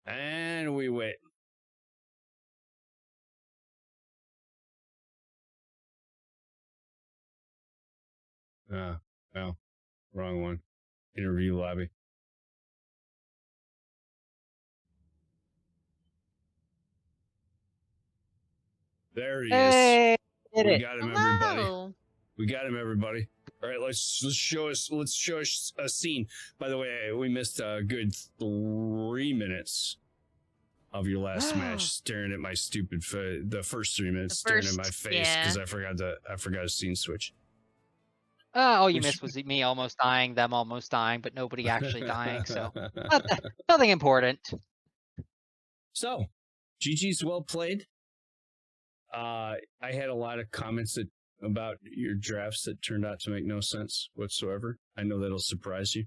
And we wait. Well, wrong one. Interview lobby. There he is. We got him, everybody. We got him, everybody. All right, let's show us a scene. By the way, we missed a good 3 minutes of your last match, staring at my stupid the first 3 minutes, staring at my face because I forgot a scene switch. All you missed was me almost dying, them almost dying, but nobody actually dying, so nothing important. So, GG's well played. I had a lot of comments about your drafts that turned out to make no sense whatsoever. I know that'll surprise you.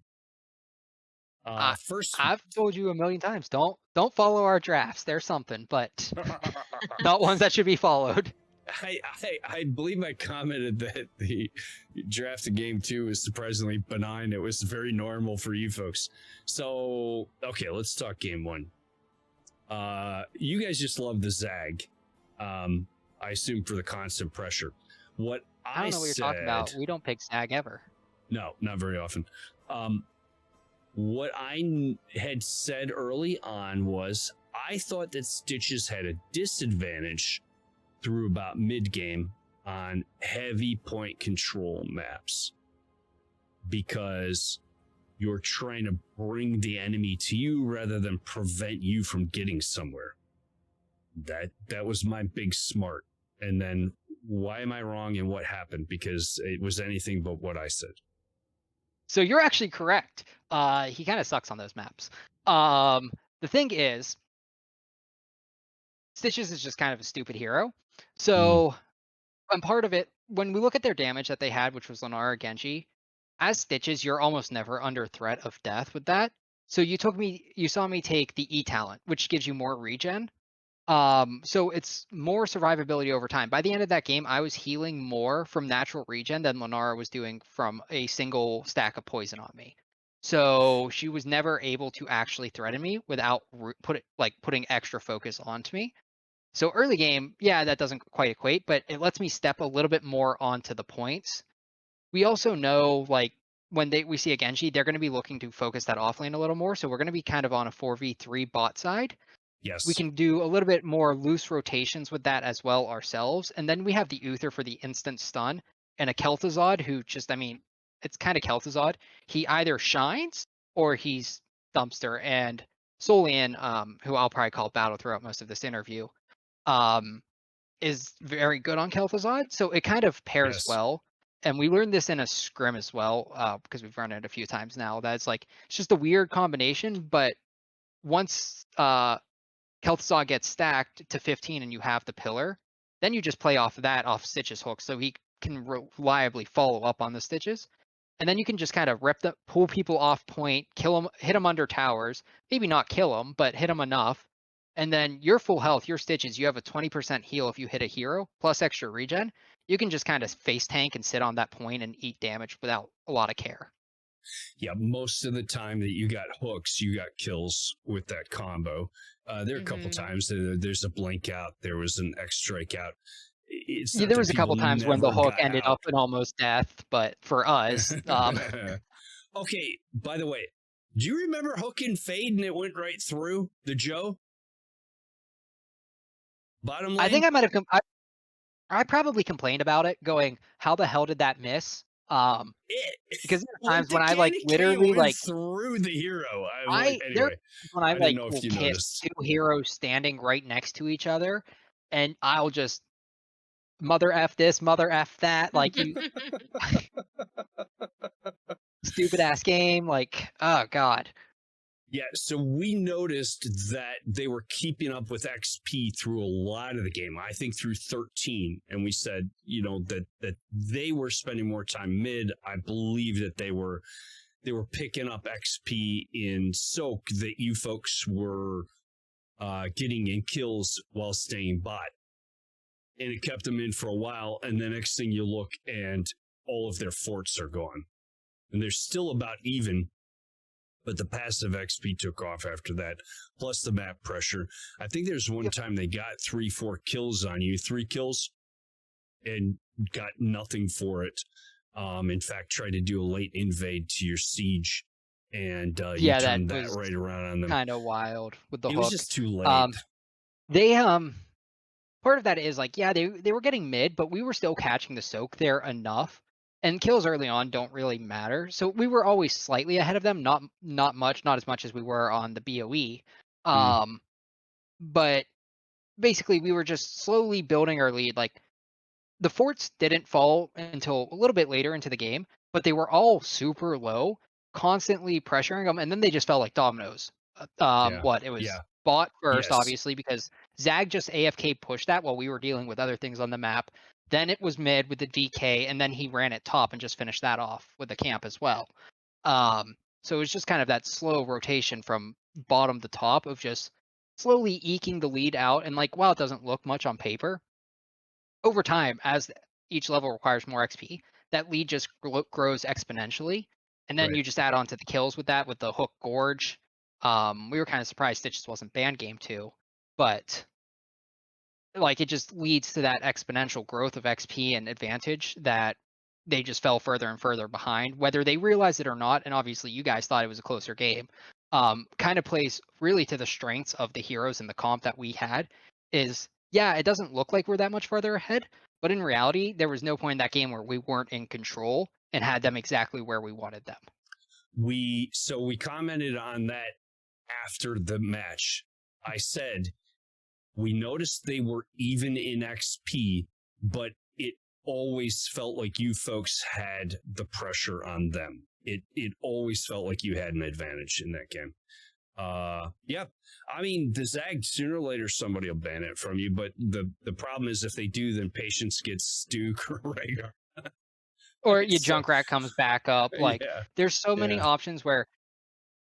First, I've told you a million times, don't follow our drafts. They're something, but not ones that should be followed. I believe I commented that the draft of game 2 was surprisingly benign. It was very normal for you folks. So, okay, let's talk game 1. You guys just love the Zag. I assume for the constant pressure. What I don't know what you're talking about. We don't pick Zag ever. No, not very often. What I had said early on was I thought that Stitches had a disadvantage through about mid-game on heavy point control maps because you're trying to bring the enemy to you rather than prevent you from getting somewhere. That was my big smart. And then why am I wrong and what happened? Because it was anything but what I said. So you're actually correct. He kind of sucks on those maps. The thing is, Stitches is just kind of a stupid hero. So and part of it, when we look at their damage that they had, which was Lenara Genji, as Stitches, you're almost never under threat of death with that. So you saw me take the E talent, which gives you more regen. So it's more survivability over time. By the end of that game, I was healing more from natural regen than Lenara was doing from a single stack of poison on me. So she was never able to actually threaten me without putting extra focus onto me. So early game, yeah, that doesn't quite equate, but it lets me step a little bit more onto the points. We also know, like, when we see a Genji, they're going to be looking to focus that offlane a little more. So we're going to be kind of on a 4v3 bot side. Yes. We can do a little bit more loose rotations with that as well ourselves. And then we have the Uther for the instant stun and a Kel'Thuzad who just, I mean, it's kind of Kel'Thuzad. He either shines or he's dumpster. And Solian, who I'll probably call battle throughout most of this interview, is very good on Kel'Thuzad. So it kind of pairs well. And we learned this in a scrim as well, because we've run it a few times now. That's like, it's just a weird combination, but once Kel'Thuzad gets stacked to 15 and you have the pillar, then you just play off of that, off Stitch's hook, so he can reliably follow up on the Stitches. And then you can just kind of pull people off point, kill them, hit them under towers, maybe not kill them, but hit them enough. And then your full health, your Stitches, you have a 20% heal if you hit a hero, plus extra regen. You can just kind of face tank and sit on that point and eat damage without a lot of care. Yeah, most of the time that you got hooks, you got kills with that combo. There are a couple times there's a blink out, there was an X strike out. There was a couple times when the hook ended up in almost death, but for us, okay. By the way, do you remember hook and fade and it went right through the Joe? Bottom lane. I think I might have. I probably complained about it, going, "How the hell did that miss?" Because there are times when I literally through the hero. Anyway, when I didn't know if you kiss noticed. two heroes standing right next to each other, and I'll just mother F this, mother F that, like you stupid ass game, like, oh god. Yeah, so we noticed that they were keeping up with XP through a lot of the game. I think through 13, and we said, that they were spending more time mid. I believe that they were picking up XP in soak that you folks were getting in kills while staying bot. And it kept them in for a while, and the next thing you look and all of their forts are gone. And they're still about even, but the passive XP took off after that, plus the map pressure. I think there's one time they got 3-4 kills on you, 3 kills, and got nothing for it. In fact, tried to do a late invade to your siege, and you turned that right around on them. Kind of wild with the hook. It was just too late. They part of that is like, yeah, they were getting mid, but we were still catching the soak there enough. And kills early on don't really matter. So we were always slightly ahead of them, not much, not as much as we were on the BOE. But basically we were just slowly building our lead. Like the forts didn't fall until a little bit later into the game, but they were all super low, constantly pressuring them, and then they just fell like dominoes. It was bot first, obviously, because Zag just AFK pushed that while we were dealing with other things on the map. Then it was mid with the DK, and then he ran at top and just finished that off with the camp as well. So it was just kind of that slow rotation from bottom to top of just slowly eking the lead out. And like, while it doesn't look much on paper, over time, as each level requires more XP, that lead just grows exponentially. And then you just add on to the kills with that, with the hook gorge. We were kind of surprised Stitches wasn't banned game 2, but like it just leads to that exponential growth of XP and advantage that they just fell further and further behind, whether they realized it or not. And obviously you guys thought it was a closer game. Kind of plays really to the strengths of the heroes and the comp that we had. Is, yeah, it doesn't look like we're that much further ahead, but in reality, there was no point in that game where we weren't in control and had them exactly where we wanted them. We commented on that after the match. I said, we noticed they were even in XP, but always felt like you folks had the pressure on them. It always felt like you had an advantage in that game. Yeah. I mean, the Zag, sooner or later, somebody will ban it from you. But the problem is if they do, then Patience gets Duke or Rhaegar. Or your Junkrat comes back up. Like, there's so many options where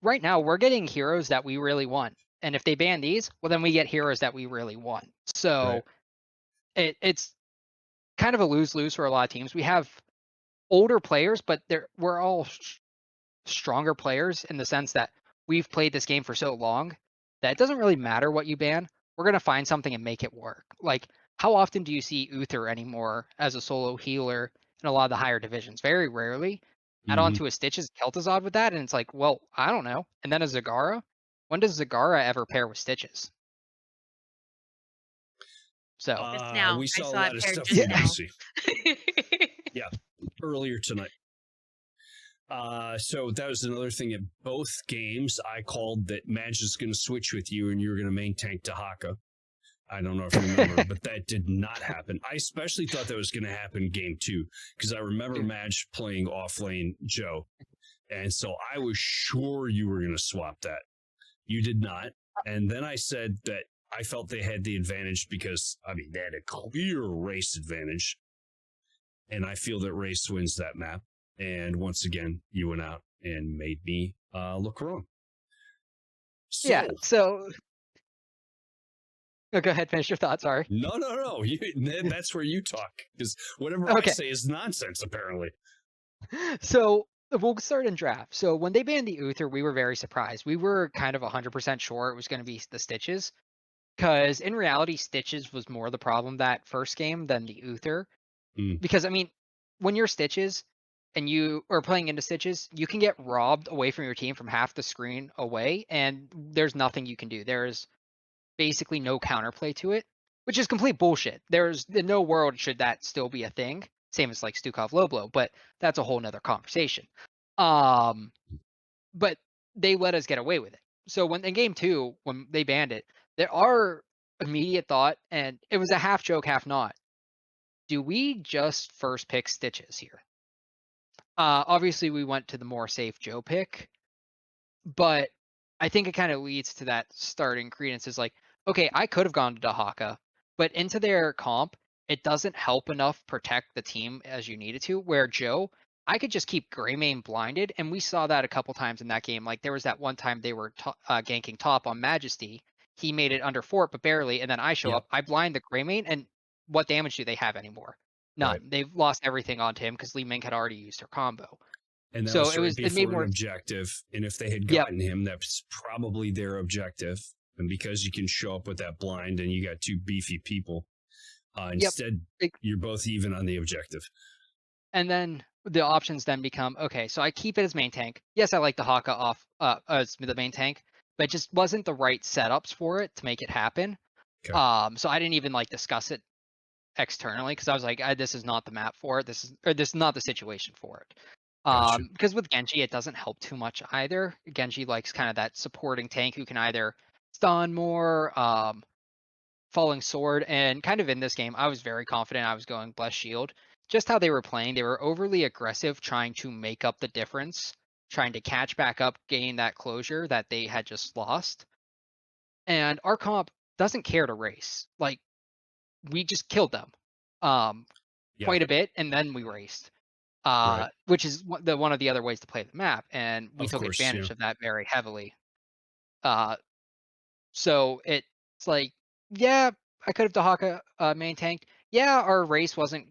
right now we're getting heroes that we really want. And if they ban these, well, then we get heroes that we really want. So it's kind of a lose-lose for a lot of teams. We have older players, but we're all stronger players in the sense that we've played this game for so long that it doesn't really matter what you ban. We're going to find something and make it work. Like, how often do you see Uther anymore as a solo healer in a lot of the higher divisions? Very rarely. Add on to a Stitches Kel'Thuzad with that, and it's like, well, I don't know. And then a Zagara? When does Zagara ever pair with Stitches? So we saw a lot of stuff we didn't see. Yeah, earlier tonight. So that was another thing at both games. I called that Madge is going to switch with you and you're going to main tank Dehaka. I don't know if you remember, but that did not happen. I especially thought that was going to happen game 2 because I remember Madge playing off lane Joe. And so I was sure you were going to swap that. You did not. And then I said that I felt they had the advantage because, I mean, they had a clear race advantage. And I feel that race wins that map. And once again, you went out and made me look wrong. So go ahead, finish your thought. Sorry. No. That's where you talk because whatever I say is nonsense, apparently. So we'll start in draft. So when they banned the Uther, we were very surprised. We were kind of 100% sure it was going to be the Stitches because in reality, Stitches was more the problem that first game than the Uther. Because, I mean, when you're Stitches and you are playing into Stitches, you can get robbed away from your team from half the screen away, and there's nothing you can do. There's basically no counterplay to it, which is complete bullshit. There's in no world should that still be a thing. Same as like Stukov low blow, but that's a whole nother conversation. But they let us get away with it. So when in game 2, when they banned it, our immediate thought, and it was a half joke, half not. Do we just first pick Stitches here? Obviously, we went to the more safe Joe pick, but I think it kind of leads to that starting credence is like, okay, I could have gone to Dehaka, but into their comp, it doesn't help enough protect the team as you needed to, where Joe, I could just keep Greymane blinded, and we saw that a couple times in that game. Like, there was that one time they were ganking top on Majesty. He made it under fort, but barely, and then I show up, I blind the Greymane, and what damage do they have anymore? None. Right. They've lost everything onto him because Li Ming had already used her combo. And that was it made more objective. And if they had gotten him, that's probably their objective. And because you can show up with that blind and you got 2 beefy people, instead you're both even on the objective. And then the options then become, okay, so I keep it as main tank. Yes, I like the Haka off as the main tank, but it just wasn't the right setups for it to make it happen. Okay. So I didn't even like discuss it externally because I was like, this is not the map for it. This is not the situation for it. Gotcha. Because with Genji, it doesn't help too much either. Genji likes kind of that supporting tank who can either stun more, falling sword, and kind of in this game, I was very confident I was going Bless Shield. Just how they were playing, they were overly aggressive, trying to make up the difference, trying to catch back up, gain that closure that they had just lost. And our comp doesn't care to race. Like, we just killed them quite a bit, and then we raced. Which is one of the other ways to play the map, and we took advantage of that very heavily. So it's like, yeah, I could have Dehaka main tanked. Yeah, our race wasn't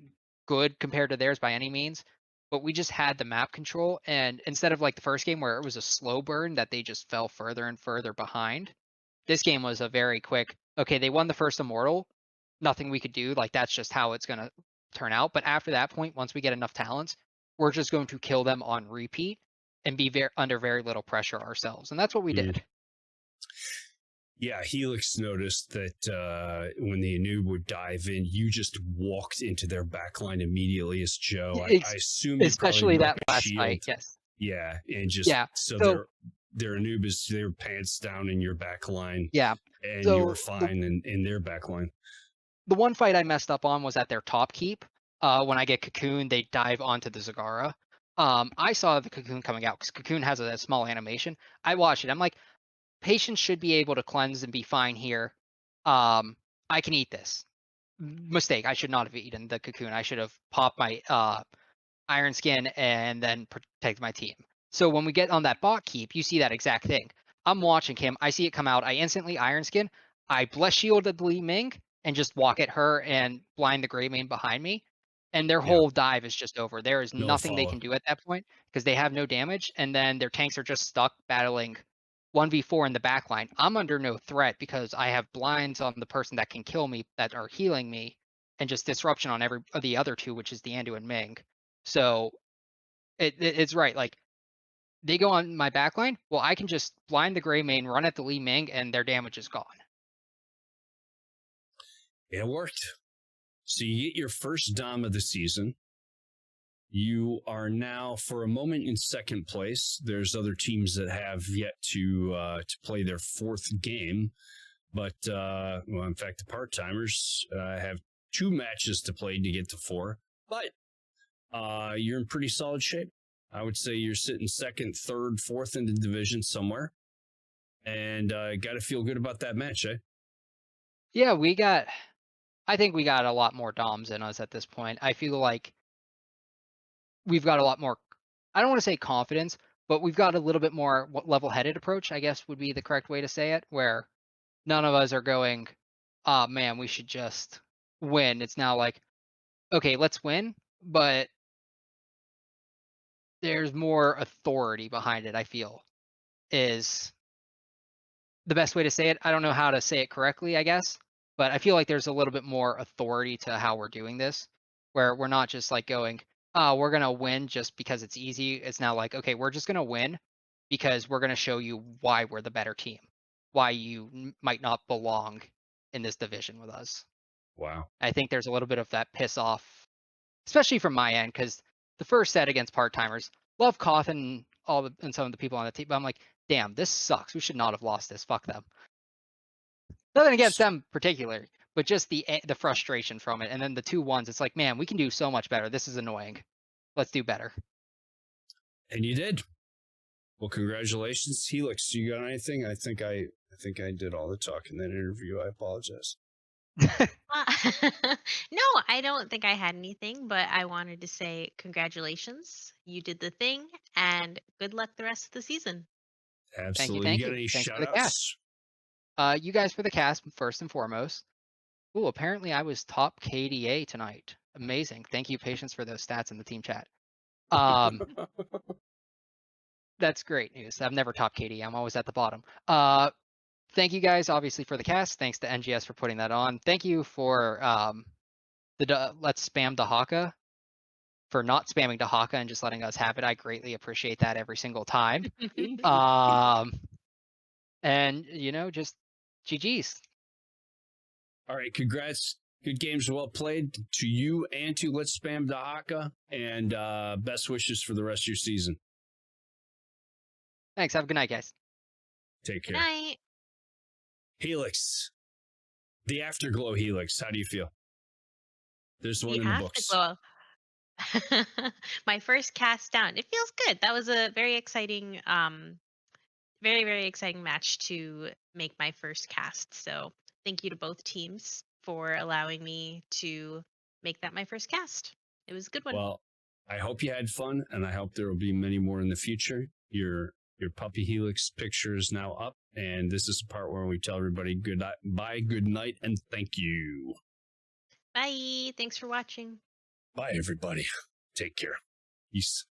good compared to theirs by any means, but we just had the map control, and instead of like the first game where it was a slow burn that they just fell further and further behind, this game was a very quick, okay, they won the first Immortal, nothing we could do, like that's just how it's going to turn out. But after that point, once we get enough talents, we're just going to kill them on repeat and be under very little pressure ourselves. And that's what we did. Yeah, Helix noticed that when the Anub would dive in, you just walked into their backline immediately as Joe. I assume especially that last fight, yes. Yeah, and just so their Anub is their pants down in your backline. Yeah. And you were fine in their backline. The one fight I messed up on was at their top keep. when I get Cocoon, they dive onto the Zagara. I saw the Cocoon coming out because Cocoon has a small animation. I watched it. I'm like, Patience should be able to cleanse and be fine here. I can eat this. Mistake. I should not have eaten the Cocoon. I should have popped my Iron Skin and then protect my team. So when we get on that bot keep, you see that exact thing. I'm watching him. I see it come out. I instantly Iron Skin. I bless shielded Li Ming and just walk at her and blind the Grey Mane behind me. And their whole dive is just over. There is No nothing they follow. can do at that point because they have no damage. And then their tanks are just stuck battling 1v4 in the backline. I'm under no threat because I have blinds on the person that can kill me that are healing me and just disruption on every of the other two, which is the Andu and Ming. So it's right. Like they go on my backline. Well, I can just blind the Grey Mane, run at the Li Ming, and their damage is gone. It worked. So you get your first Dom of the season. You are now, for a moment, in second place. There's other teams that have yet to play their fourth game, but well, in fact, the part-timers have 2 matches to play to get to 4. But you're in pretty solid shape. I would say you're sitting second, third, fourth in the division somewhere, and got to feel good about that match, eh? Yeah, I think we got a lot more Doms in us at this point. I feel like we've got a lot more, I don't want to say confidence, but we've got a little bit more level-headed approach, I guess would be the correct way to say it, where none of us are going, oh man, we should just win. It's now like, okay, let's win, but there's more authority behind it, I feel, is the best way to say it. I don't know how to say it correctly, I guess, but I feel like there's a little bit more authority to how we're doing this, where we're not just like going, oh, we're going to win just because it's easy. It's now like, okay, we're just going to win because we're going to show you why we're the better team, why you might not belong in this division with us. Wow. I think there's a little bit of that piss off, especially from my end, because the first set against part-timers, love Koth and some of the people on the team, but I'm like, damn, this sucks. We should not have lost this. Fuck them. Nothing against them particularly, but just the frustration from it. And then the 2-1s, it's like, man, we can do so much better. This is annoying. Let's do better. And you did. Well, congratulations, Helix. You got anything? I think I did all the talk in that interview. I apologize. No, I don't think I had anything, but I wanted to say congratulations. You did the thing, and good luck the rest of the season. Absolutely. Thank You you. got any Thanks shout for the outs? cast. You guys for the cast, first and foremost. Ooh, apparently I was top KDA tonight. Amazing. Thank you, Patience, for those stats in the team chat. That's great news. I've never topped KDA. I'm always at the bottom. Thank you guys, obviously, for the cast. Thanks to NGS for putting that on. Thank you for Let's Spam Dehaka, for not spamming Dehaka and just letting us have it. I greatly appreciate that every single time. And, just GG's. All right, congrats. Good games, well played to you and to Let's Spam Dehaka, and best wishes for the rest of your season. Thanks. Have a good night, guys. Take Good care. night. Helix, the Afterglow Helix. How do you feel? There's one The in the books. Afterglow. My first cast down. It feels good. That was a very exciting, very, very exciting match to make my first cast. So thank you to both teams for allowing me to make that my first cast. It was a good one. Well, I hope you had fun, and I hope there will be many more in the future. Your puppy Helix picture is now up, and this is the part where we tell everybody goodbye, good night, and thank you. Bye. Thanks for watching. Bye, everybody. Take care. Peace.